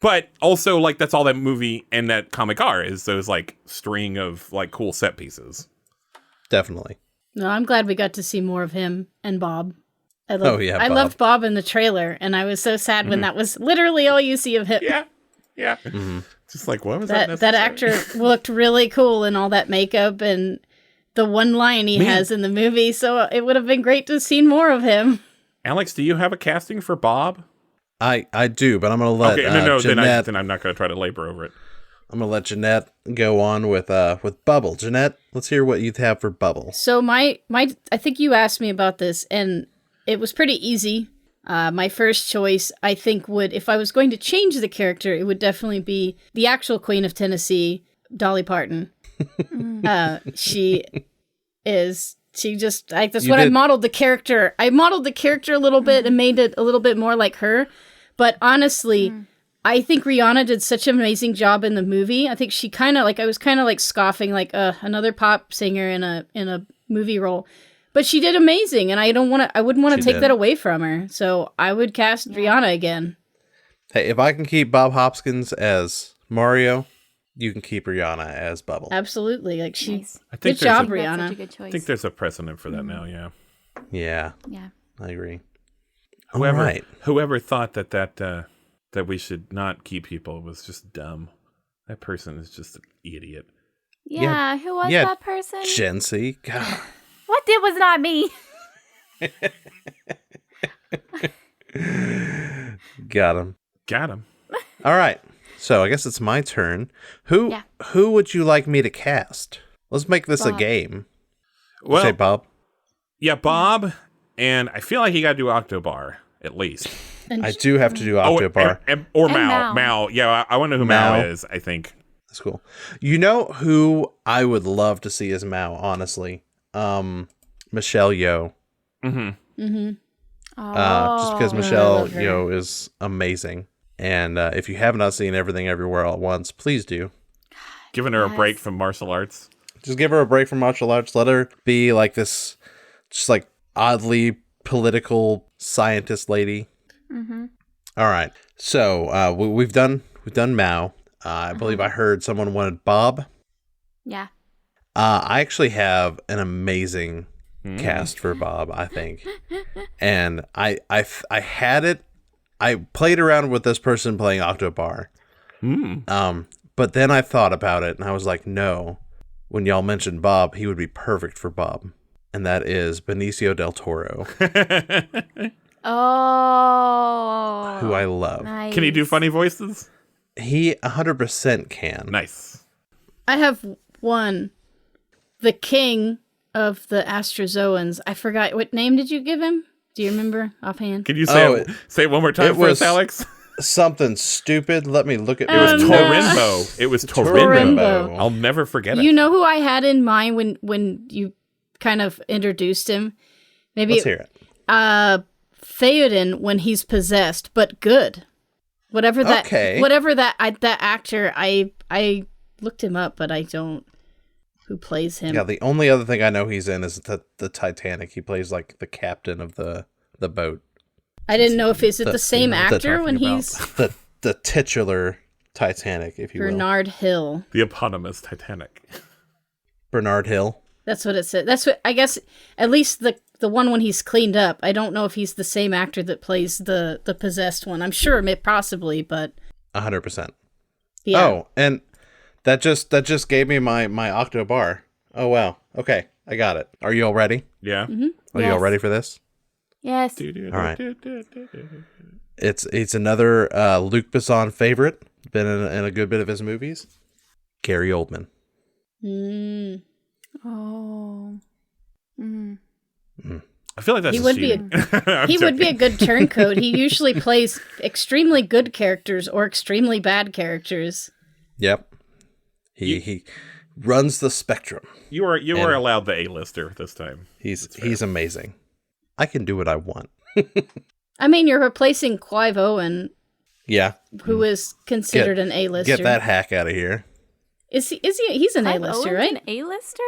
But also, like, that's all that movie and that comic are, is those, like, string of, like, cool set pieces. Definitely. No, I'm glad we got to see more of him and Bob. I Bob. loved Bob in the trailer, and I was so sad when that was literally all you see of him. Yeah. Just like, what was that That actor looked really cool in all that makeup and the one line he has in the movie, so it would have been great to have seen more of him. Alex, do you have a casting for Bob? I do, but I'm going to let Jeanette... Then I'm not going to try to labor over it. I'm going to let Jeanette go on with Bubble. Jeanette, let's hear what you have for Bubble. So I think you asked me about this, and it was pretty easy. My first choice, I think, if I was going to change the character, it would definitely be the actual Queen of Tennessee, Dolly Parton. I modeled the character. I modeled the character a little bit and made it a little bit more like her. But honestly, I think Rihanna did such an amazing job in the movie. I think she kind of I was kind of like scoffing, like another pop singer in a movie role, but she did amazing, and I wouldn't want to take that away from her. So I would cast Rihanna again. Hey, if I can keep Bob Hoskins as Mario, you can keep Rihanna as Bubble. Absolutely, like Nice. Good job, Rihanna. Good choice. I think there's a precedent for that now. Yeah. Yeah. Yeah. I agree. Whoever thought that we should not keep people was just dumb. That person is just an idiot. Yeah, who was that person? Jency. God. What? It was not me. Got him. All right. So I guess it's my turn. Who would you like me to cast? Let's make this a game. Well, say Bob. Yeah, Bob, and I feel like you got to do Octobar at least. I do have to do Octobar. Or Mal. Mal. Yeah, I want to know who Mal is, I think. That's cool. You know who I would love to see as Mal, honestly? Michelle Yeoh. Mm-hmm. Mm-hmm. Just because Michelle Yeoh is amazing. And if you have not seen Everything Everywhere All at Once, please do. Giving her a break from martial arts. Just give her a break from martial arts. Let her be like this, just like oddly political scientist lady. Mm-hmm. All right. So we've done Mao. I believe I heard someone wanted Bob. Yeah. I actually have an amazing cast for Bob, I think. And I had it. I played around with this person playing Octobar. But then I thought about it and I was like, no. When y'all mentioned Bob, he would be perfect for Bob. And that is Benicio del Toro. Oh. Who I love. Nice. Can he do funny voices? He 100% can. Nice. I have one. The king of the Astrozoans. I forgot. What name did you give him? Do you remember offhand? Can you say it one more time for us, Alex? Something stupid. Let me look at it. Was Torimbo. It was Torimbo. I'll never forget it. You know who I had in mind when you kind of introduced him? Maybe Let's hear it. Theoden when he's possessed, but good. Whatever that actor, I looked him up, but I don't. Who plays him? Yeah, the only other thing I know he's in is the Titanic. He plays like the captain of the boat. I didn't know if is it the same actor when he's the titular Titanic, if you will. Bernard Hill. The eponymous Titanic. Bernard Hill. That's what it said. That's what I guess. At least the one when he's cleaned up. I don't know if he's the same actor that plays the possessed one. I'm sure, possibly, but 100%. Yeah. Oh, and that just gave me my Octobar. Oh wow. Okay, I got it. Are you all ready? Yeah. Mm-hmm. Are you all ready for this? Yes. All right. It's another Luc Besson favorite. Been in a good bit of his movies. Gary Oldman. Oh. I feel like that's he would be a good turncoat. He usually plays extremely good characters or extremely bad characters. Yep. He runs the spectrum. You were allowed the A-lister this time. He's amazing. I can do what I want. I mean, you're replacing Clive Owen. Yeah. Who is considered an A-lister. Get that hack out of here. Is he? He's an A-lister, right? An A-lister?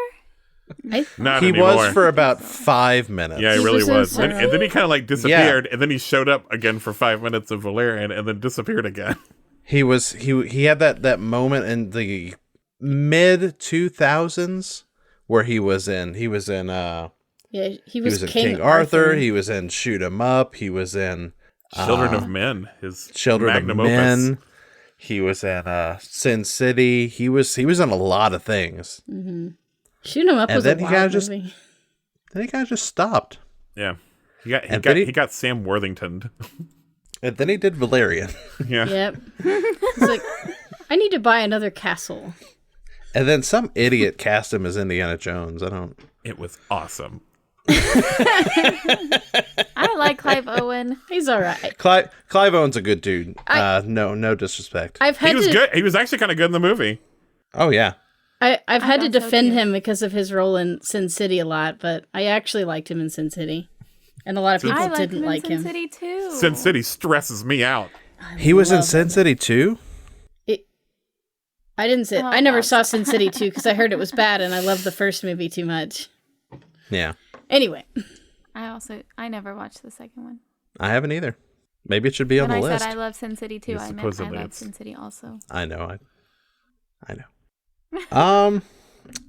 Not he anymore. was for about 5 minutes. Yeah, he really was. And then he kind of like disappeared, and then he showed up again for 5 minutes of Valerian, and then disappeared again. He had that moment in the mid 2000s where he was in he was in King Arthur. He was in Shoot 'Em Up. He was in Children of Men. His Children magnum of Men. opus. He was in Sin City. He was in a lot of things. Mm-hmm. Shoot 'Em Up was a wild movie. Then he kind of just stopped. Yeah, he got Sam Worthington. And then he did Valerian. Yeah. Yep. He's like, I need to buy another castle. And then some idiot cast him as Indiana Jones. It was awesome. I like Clive Owen. He's all right. Clive Owen's a good dude. No disrespect. He was good. He was actually kind of good in the movie. Oh yeah. I've had to defend him because of his role in Sin City a lot, but I actually liked him in Sin City, and a lot of people didn't like him. Sin City too. Sin City stresses me out. He was in Sin City 2? I didn't say. I never saw Sin City 2 because I heard it was bad, and I loved the first movie too much. Yeah. Anyway. I never watched the second one. I haven't either. Maybe it should be on the list. When I said I love Sin City too, I meant I love Sin City also. I know. I know.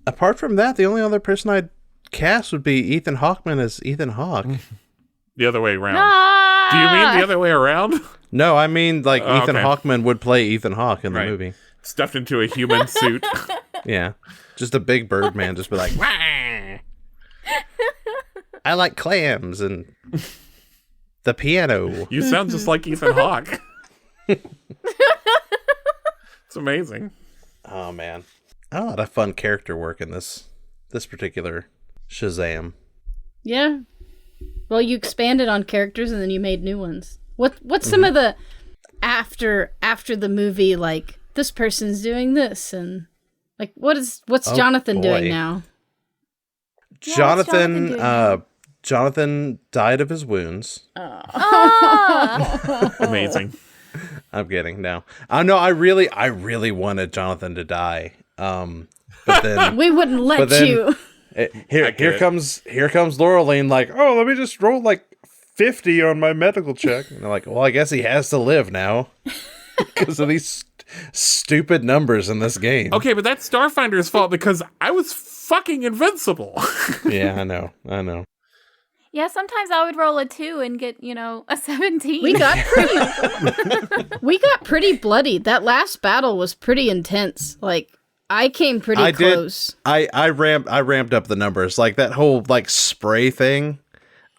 Apart from that, the only other person I'd cast would be Ethan Hawkeman as Ethan Hawke. The other way around. Ah! Do you mean the other way around? No, I mean like Ethan Hawkeman would play Ethan Hawke in the movie. Stuffed into a human suit. Yeah. Just a big bird man just be like, wah! I like clams and the piano. You sound just like Ethan Hawke. It's amazing. Oh, man. A lot of fun character work in this particular Shazam. Yeah. Well, you expanded on characters and then you made new ones. What's some of the after the movie, like, this person's doing this, and like what's Jonathan doing now? Jonathan died of his wounds. Amazing. I'm kidding. No. I really wanted Jonathan to die. But then we wouldn't let you. Here comes Laureline like, oh, let me just roll like 50 on my medical check. And they're like, well, I guess he has to live now because of these stupid numbers in this game. Okay, but that's Starfinder's fault because I was fucking invincible. Yeah, I know. Yeah, sometimes I would roll a 2 and get, a 17. We got pretty bloody. That last battle was pretty intense. Like, I came pretty close. I ramped up the numbers. Like that whole like spray thing.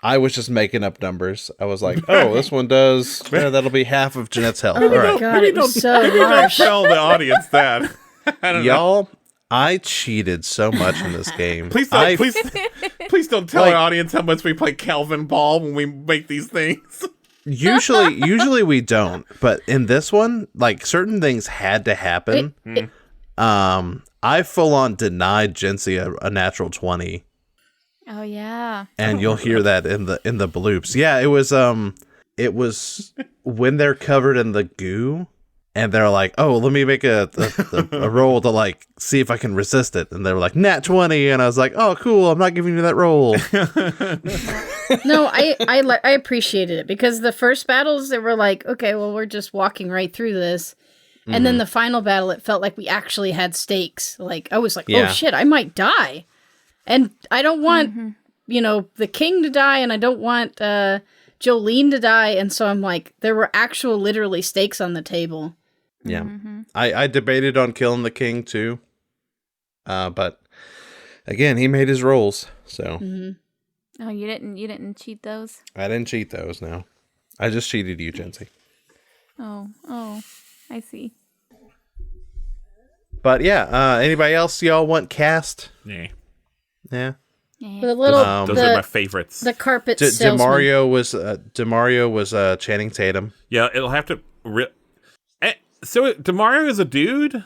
I was just making up numbers. I was like, oh, this one does. Yeah, that'll be half of Jeanette's health. Oh my God, it was so harsh. Don't tell the audience that. Y'all, I cheated so much in this game. Please don't tell our audience how much we play Calvin Ball when we make these things. Usually we don't, but in this one, like certain things had to happen. I full on denied Jency a natural 20. Oh yeah. And you'll hear that in the bloops. Yeah, it was when they're covered in the goo and they're like, "Oh, let me make a roll to like see if I can resist it." And they were like, "Nat 20." And I was like, "Oh, cool. I'm not giving you that roll." No, I appreciated it because the first battles they were like, "Okay, well, we're just walking right through this." And then the final battle, it felt like we actually had stakes. Like, I was like, oh shit, I might die. And I don't want, the king to die, and I don't want Jolene to die. And so I'm like, there were actual literally stakes on the table. Yeah. I debated on killing the king too. But again, he made his rolls. So. Oh, you didn't cheat those? I didn't cheat those, no. I just cheated you, Jency. Oh, I see. But yeah, anybody else y'all want cast? Yeah. Yeah. The little, those are my favorites. The carpet salesman. DeMario was Channing Tatum. Yeah, it'll have to. So DeMario is a dude?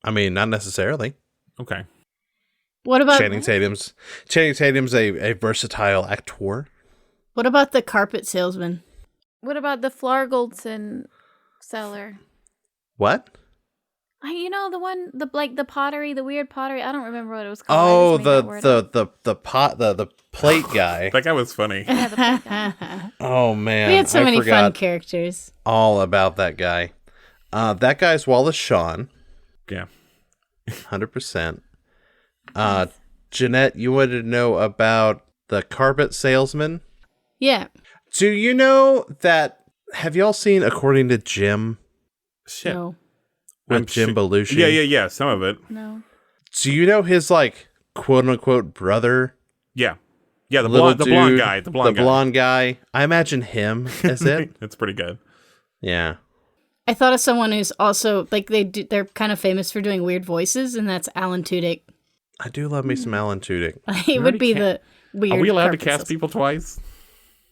I mean, not necessarily. Okay. What about Channing Tatum's a versatile actor. What about the carpet salesman? What about the Flargoldson seller? What? The one, the pottery, the weird pottery. I don't remember what it was called. Oh, the plate guy. That guy was funny. Yeah, the plate guy. Oh man, we had so many fun characters. All about that guy. That guy's Wallace Shawn. Yeah, 100%. Jeanette, you wanted to know about the carpet salesman? Yeah. Do you know that? Have y'all seen According to Jim? Shit. No. With Jim Belushi? Yeah, some of it. No. Do you know his, like, quote-unquote brother? Yeah, the blonde guy. The blonde guy. I imagine him as it. It's pretty good. Yeah. I thought of someone who's also, like, they're kind of famous for doing weird voices, and that's Alan Tudyk. I do love me some Alan Tudyk. He would be the weird. Are we allowed to cast people twice?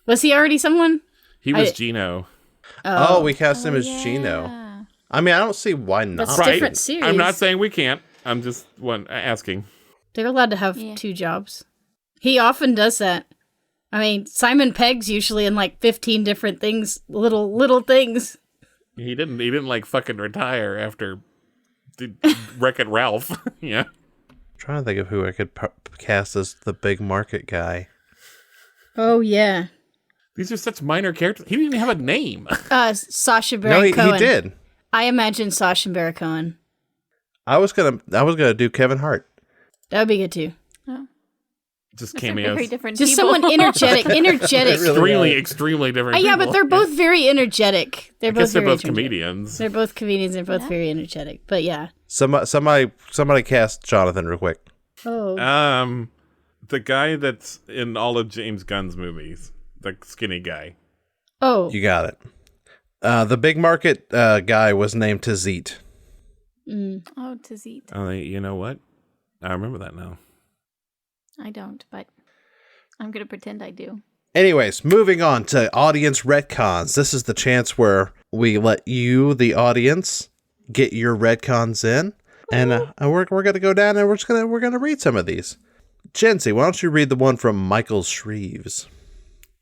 Was he already someone? He was Gino. Oh, we cast him as Gino. I mean, I don't see why not. That's different series. I'm not saying we can't. I'm just asking. They're allowed to have 2 jobs. He often does that. I mean, Simon Pegg's usually in like 15 different things, little things. He didn't like fucking retire after Wreck-It Ralph. Yeah. I'm trying to think of who I could cast as the big market guy. Oh, yeah. These are such minor characters. He didn't even have a name. Sacha Baron Cohen. No, he did. I imagine Sacha Baron Cohen. I was gonna do Kevin Hart. That would be good too. Oh. Just Those are cameos. very different Just people. someone energetic. Really extremely different. Yeah, people. but they're both very energetic. I guess they're both comedians. They're both comedians. They're both very energetic. But yeah. Somebody cast Jonathan real quick. Oh. The guy that's in all of James Gunn's movies, the skinny guy. Oh. You got it. The big market guy was named Tazit. Oh, Tazit. Oh, you know what? I remember that now. I don't, but I'm going to pretend I do. Anyways, moving on to audience retcons. This is the chance where we let you, the audience, get your retcons in, and we're going to go down and we're going to read some of these. Jency, why don't you read the one from Michael Shreves?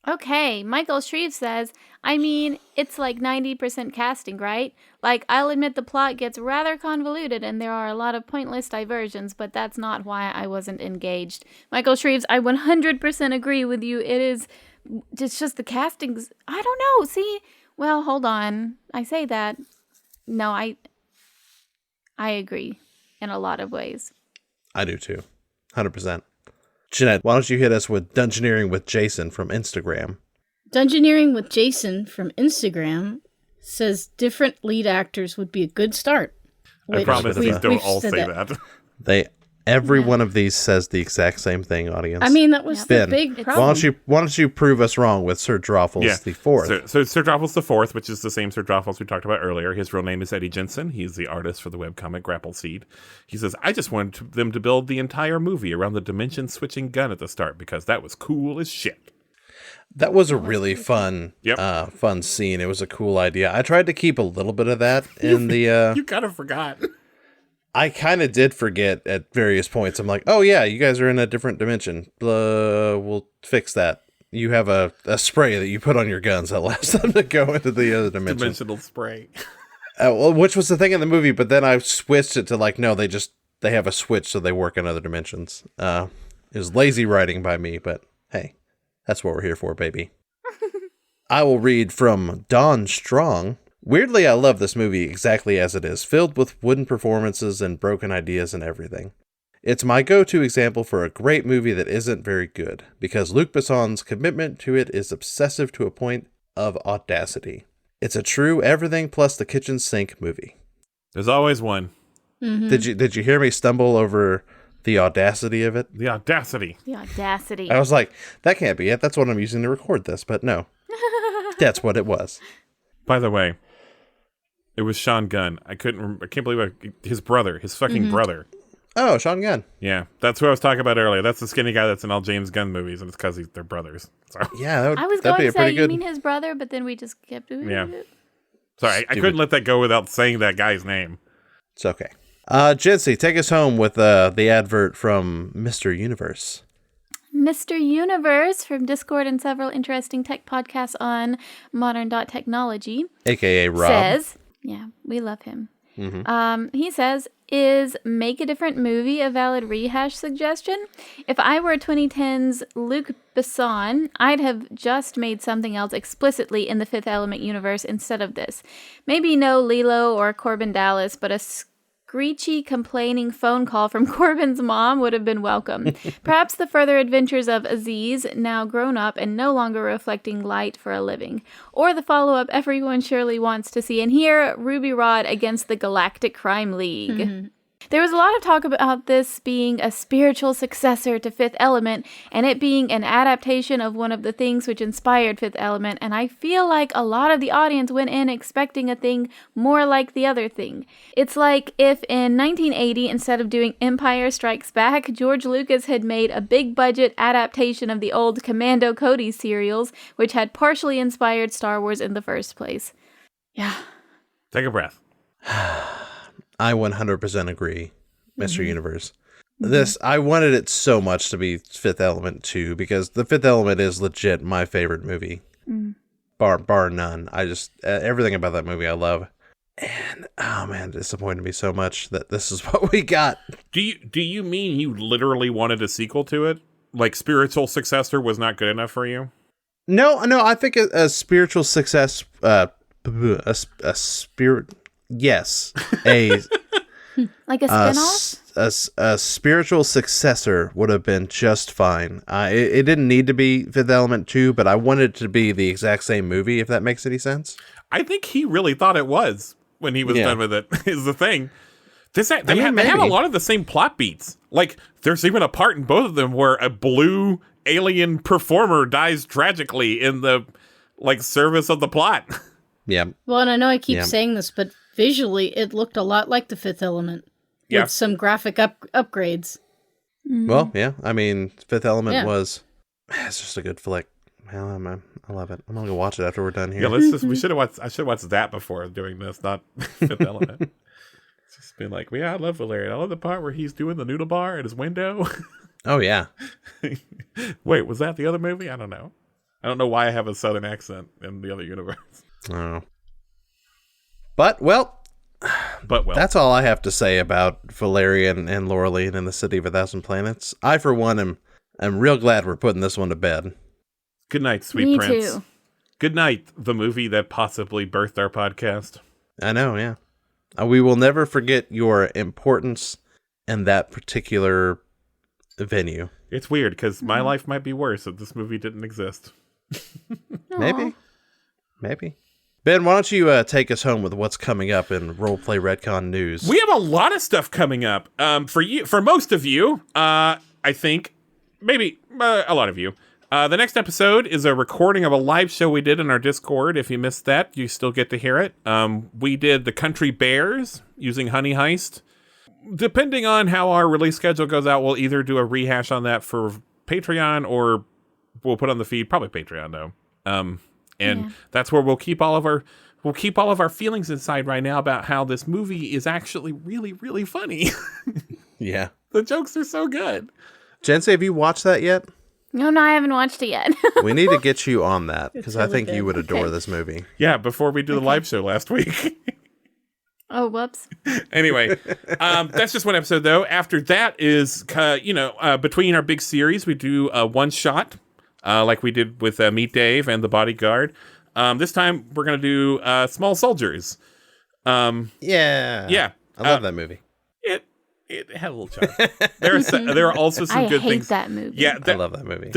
Okay, Michael Shreve says, I mean, it's like 90% casting, right? Like, I'll admit the plot gets rather convoluted and there are a lot of pointless diversions, but that's not why I wasn't engaged. Michael Shreves, I 100% agree with you. It's just the castings. I don't know. See, well, hold on. I say that. No, I agree in a lot of ways. I do too. 100%. Jeanette, why don't you hit us with Dungeoneering with Jason from Instagram? Dungeoneering with Jason from Instagram says different lead actors would be a good start. I promise these don't all say that. Every one of these says the exact same thing, audience. I mean, that was the Ben, big problem. Why don't you prove us wrong with Sir Droffles the Fourth? So Sir Droffles the Fourth, which is the same Sir Droffles we talked about earlier. His real name is Eddie Jensen. He's the artist for the webcomic Grappleseed. He says, I just wanted them to build the entire movie around the dimension-switching gun at the start because that was cool as shit. That was a really fun scene. It was a cool idea. I tried to keep a little bit of that in the... You kind of forgot. I kind of did forget at various points. I'm like, oh yeah, you guys are in a different dimension. We'll fix that. You have a spray that you put on your guns that allows them to go into the other dimension. Dimensional spray. Which was the thing in the movie, but then I switched it to like, no, they have a switch so they work in other dimensions. It was lazy writing by me, but hey, that's what we're here for, baby. I will read from Don Strong. Weirdly, I love this movie exactly as it is, filled with wooden performances and broken ideas and everything. It's my go-to example for a great movie that isn't very good, because Luc Besson's commitment to it is obsessive to a point of audacity. It's a true everything plus the kitchen sink movie. There's always one. Mm-hmm. Did you hear me stumble over the audacity of it? The audacity. The audacity. I was like, that can't be it. That's what I'm using to record this, but no. That's what it was. By the way, it was Sean Gunn. I can't believe his brother, his fucking brother. Oh, Sean Gunn. Yeah, that's who I was talking about earlier. That's the skinny guy that's in all James Gunn movies, and it's because they're brothers. So. Yeah, I was going to say, you mean his brother, but then we just kept doing it. Sorry, I couldn't let that go without saying that guy's name. It's okay. Jency, take us home with the advert from Mr. Universe. Mr. Universe from Discord and several interesting tech podcasts on modern.technology. AKA Rob. Says, yeah, we love him. Mm-hmm. He says, is make a different movie a valid rehash suggestion? If I were 2010's Luc Besson, I'd have just made something else explicitly in the Fifth Element universe instead of this. Maybe no Lilo or Corbin Dallas, but a screechy, complaining phone call from Corbin's mom would have been welcome. Perhaps the further adventures of Aziz, now grown up and no longer reflecting light for a living. Or the follow-up everyone surely wants to see and hear, Ruby Rod against the Galactic Crime League. Mm-hmm. There was a lot of talk about this being a spiritual successor to Fifth Element, and it being an adaptation of one of the things which inspired Fifth Element, and I feel like a lot of the audience went in expecting a thing more like the other thing. It's like if in 1980, instead of doing Empire Strikes Back, George Lucas had made a big-budget adaptation of the old Commando Cody serials, which had partially inspired Star Wars in the first place. Yeah. Take a breath. I 100% agree, Mr. Universe. I wanted it so much to be Fifth Element 2, because the Fifth Element is legit my favorite movie. bar none. I just everything about that movie I love. And oh man, it disappointed me so much that this is what we got. Do you mean you literally wanted a sequel to it? Like spiritual successor was not good enough for you? No, I think a spiritual success, a spirit, yes, like a spinoff. A spiritual successor would have been just fine. It didn't need to be Fifth Element 2, but I wanted it to be the exact same movie. If that makes any sense. I think he really thought it was when he was done with it. Is the thing. They have a lot of the same plot beats. Like, there's even a part in both of them where a blue alien performer dies tragically in the, like, service of the plot. Yeah. Well, and I know I keep saying this, but visually, it looked a lot like The Fifth Element. With some graphic upgrades. Well, yeah. I mean, Fifth Element was... It's just a good flick. I love it. I'm going to go watch it after we're done here. Yeah, I should have watched that before doing this, not Fifth Element. Just been like, I love Valerian. I love the part where he's doing the noodle bar at his window. Oh, yeah. Wait, was that the other movie? I don't know. I don't know why I have a southern accent in the other universe. Oh. But, well, that's all I have to say about Valerian and Laureline and the City of 1,000 Planets. I, for one, am real glad we're putting this one to bed. Good night, sweet Me prince. too. Good night, the movie that possibly birthed our podcast. I know, yeah. We will never forget your importance in that particular venue. It's weird because my life might be worse if this movie didn't exist. Maybe. Ben, why don't you take us home with what's coming up in Roleplay Retcon news? We have a lot of stuff coming up. For most of you, I think, maybe a lot of you. The next episode is a recording of a live show we did in our Discord. If you missed that, you still get to hear it. We did the Country Bears using Honey Heist. Depending on how our release schedule goes out, we'll either do a rehash on that for Patreon or we'll put on the feed, probably Patreon though. That's where we'll keep all of our feelings inside right now about how this movie is actually really, really funny. Yeah. The jokes are so good. Jency, have you watched that yet? No, I haven't watched it yet. We need to get you on that because I think you would adore this movie. Yeah, before we do the live show last week. Oh, whoops. Anyway, that's just one episode, though. After that is, between our big series, we do a one-shot, like we did with Meet Dave and The Bodyguard. This time, we're going to do Small Soldiers. Yeah. I love that movie. It had a little charm. There are also some good things. I hate that movie. Yeah, I love that movie.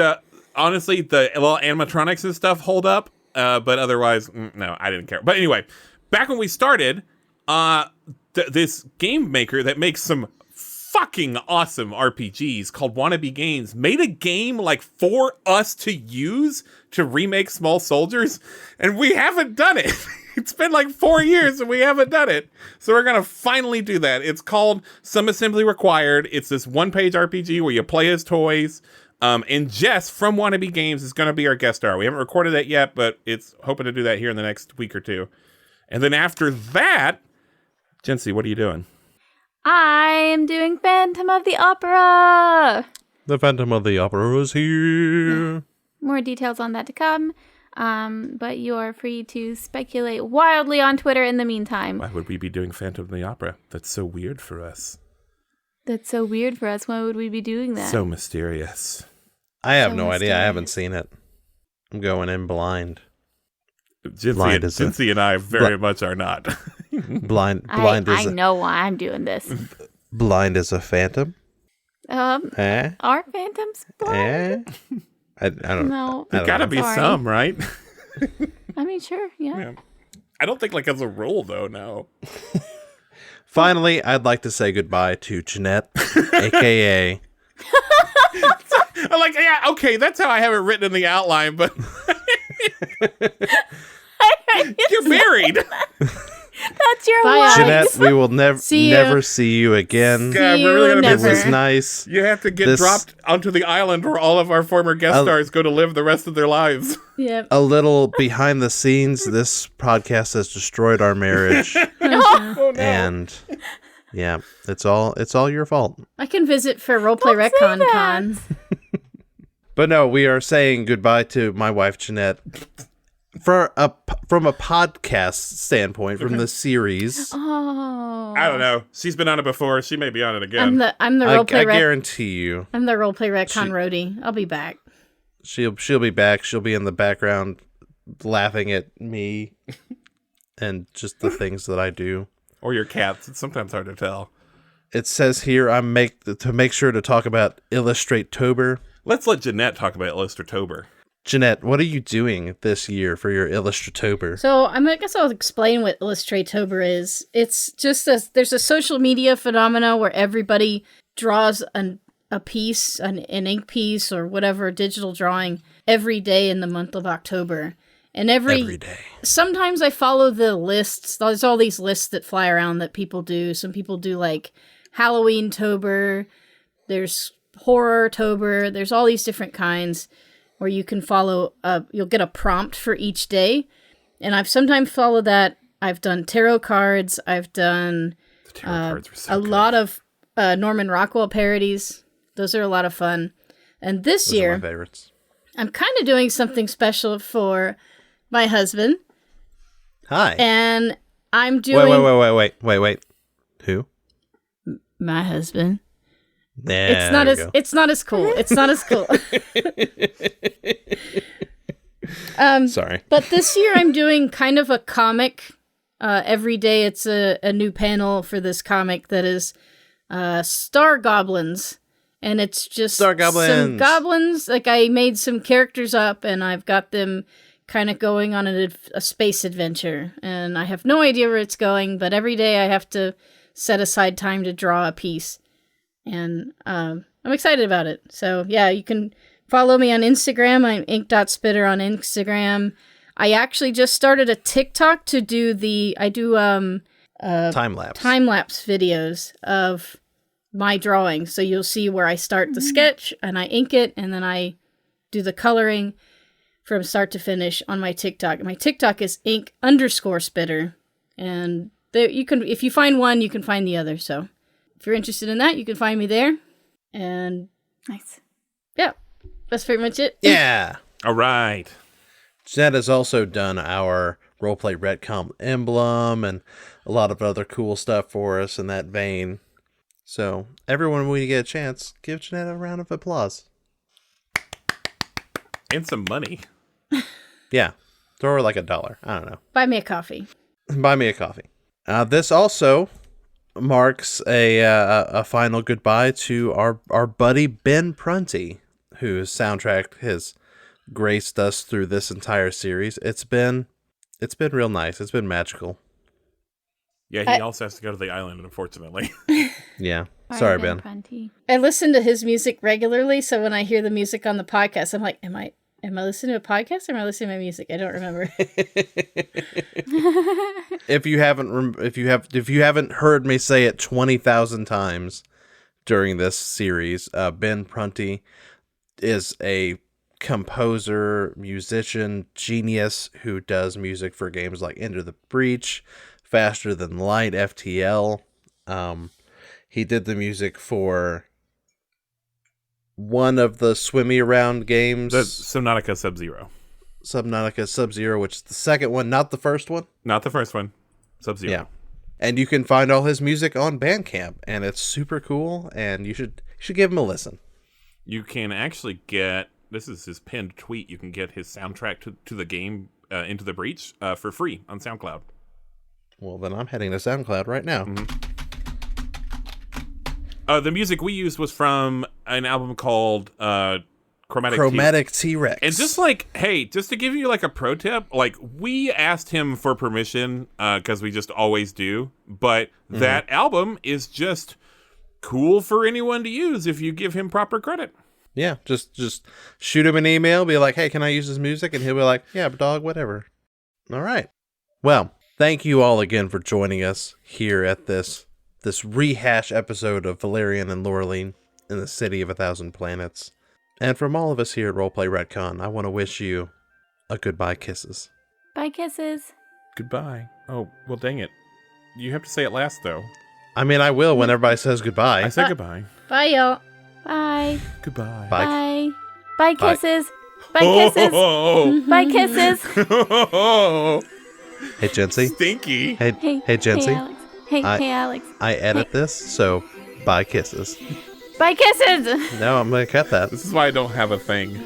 Honestly, the little animatronics and stuff hold up, but otherwise, no, I didn't care. But anyway, back when we started, this game maker that makes some fucking awesome RPGs called Wannabe Games made a game like for us to use to remake Small Soldiers, and we haven't done it. It's been like 4 years and we haven't done it. So we're going to finally do that. It's called Some Assembly Required. It's this one-page RPG where you play as toys. And Jess from Wannabe Games is going to be our guest star. We haven't recorded that yet, but it's hoping to do that here in the next week or two. And then after that, Jency, what are you doing? I'm doing Phantom of the Opera. The Phantom of the Opera is here. More details on that to come. But you are free to speculate wildly on Twitter in the meantime. Why would we be doing Phantom of the Opera? That's so weird for us. Why would we be doing that? So mysterious. I have no idea. I haven't seen it. I'm going in blind. Jency and I very much are not. Blind I know why I'm doing this. Blind as a phantom? Are phantoms blind? I don't know. There gotta be some, right? I mean, sure, yeah. I don't think like as a rule, though, no. Finally, I'd like to say goodbye to Jeanette, a.k.a. I'm like, yeah, okay, that's how I have it written in the outline, but... You're married. That's your wife. Jeanette, we will never see you again. God, we're really gonna It was nice. You have to get dropped onto the island where all of our former guest stars go to live the rest of their lives. Yep. A little behind the scenes, this podcast has destroyed our marriage. Oh, no. And yeah, it's all your fault. I can visit for Roleplay Retcon Con. But no, we are saying goodbye to my wife, Jeanette. from a podcast standpoint, from the series. Oh, I don't know. She's been on it before. She may be on it again. I'm the roleplay. I guarantee you. I'm the roleplay retcon roadie. I'll be back. She'll be back. She'll be in the background, laughing at me, and just the things that I do. Or your cats. It's sometimes hard to tell. It says here to make sure to talk about Illustratober. Let's let Jeanette talk about Illustratober. Jeanette, what are you doing this year for your Illustratober? So I guess I'll explain what Illustratober is. It's just there's a social media phenomena where everybody draws a piece, an ink piece or whatever, digital drawing every day in the month of October. And every day. Sometimes I follow the lists. There's all these lists that fly around that people do. Some people do like Halloween-tober. There's Horror-tober. There's all these different kinds where you can follow. You'll get a prompt for each day. And I've sometimes followed that. I've done tarot cards. I've done a lot of Norman Rockwell parodies. Those are a lot of fun. And this year, are my favorites. I'm kind of doing something special for my husband. Hi. And I'm doing... Wait. Who? My husband. Yeah, it's not as cool. It's not as cool. Sorry. But this year I'm doing kind of a comic. Every day it's a new panel for this comic that is Star Goblins. And it's just Star Goblins. Some goblins. Like I made some characters up and I've got them kind of going on a space adventure. And I have no idea where it's going, but every day I have to set aside time to draw a piece. And I'm excited about it. So yeah, you can follow me on Instagram. I'm ink.spitter on Instagram. I actually just started a TikTok to do time-lapse videos of my drawing. So you'll see where I start the sketch and I ink it and then I do the coloring from start to finish on my TikTok. My TikTok is ink_spitter. And there you can, if you find one, you can find the other. So if you're interested in that, you can find me there. And nice. Yeah, that's pretty much it. Yeah. All right. Jeanette has also done our Roleplay Retcon emblem and a lot of other cool stuff for us in that vein. So, everyone, when you get a chance, give Jeanette a round of applause. And some money. Yeah. Throw her like $1. I don't know. Buy me a coffee. Buy me a coffee. This also marks a final goodbye to our buddy Ben Prunty, whose soundtrack has graced us through this entire series. It's been real nice. It's been magical. Yeah, he also has to go to the island, unfortunately. Yeah. Sorry, Ben. I listen to his music regularly, so when I hear the music on the podcast, I'm like, am I listening to a podcast or am I listening to my music? I don't remember. If you haven't heard me say it 20,000 times during this series, Ben Prunty is a composer, musician, genius who does music for games like Into the Breach, Faster Than Light, FTL. He did the music for one of the swimmy around games. The Subnautica Sub-Zero. Subnautica Sub-Zero, which is the second one, not the first one. Not the first one. Sub-Zero. Yeah. And you can find all his music on Bandcamp, and it's super cool, and you should give him a listen. You can actually get, this is his pinned tweet, you can get his soundtrack to the game Into the Breach for free on SoundCloud. Well, then I'm heading to SoundCloud right now. Mm-hmm. The music we used was from an album called Chromatic T-Rex. And just like, hey, just to give you like a pro tip, like we asked him for permission because we just always do. But that album is just cool for anyone to use if you give him proper credit. Yeah, just shoot him an email, be like, hey, can I use this music? And he'll be like, yeah, dog, whatever. All right. Well, thank you all again for joining us here at this rehash episode of Valerian and Laureline in the City of 1,000 Planets. And from all of us here at Roleplay Retcon, I want to wish you a goodbye kisses. Bye kisses. Goodbye. Oh, well, dang it. You have to say it last, though. I mean, I will when everybody says goodbye. I say goodbye. Bye, y'all. Bye. Goodbye. Bye. Bye. Bye kisses. Bye kisses. Bye kisses. Hey, Jency. Stinky. Hey, Jency. Hey, Alex. Hey, Alex. I edit this, so bye kisses. Bye kisses. No, I'm going to cut that. This is why I don't have a thing.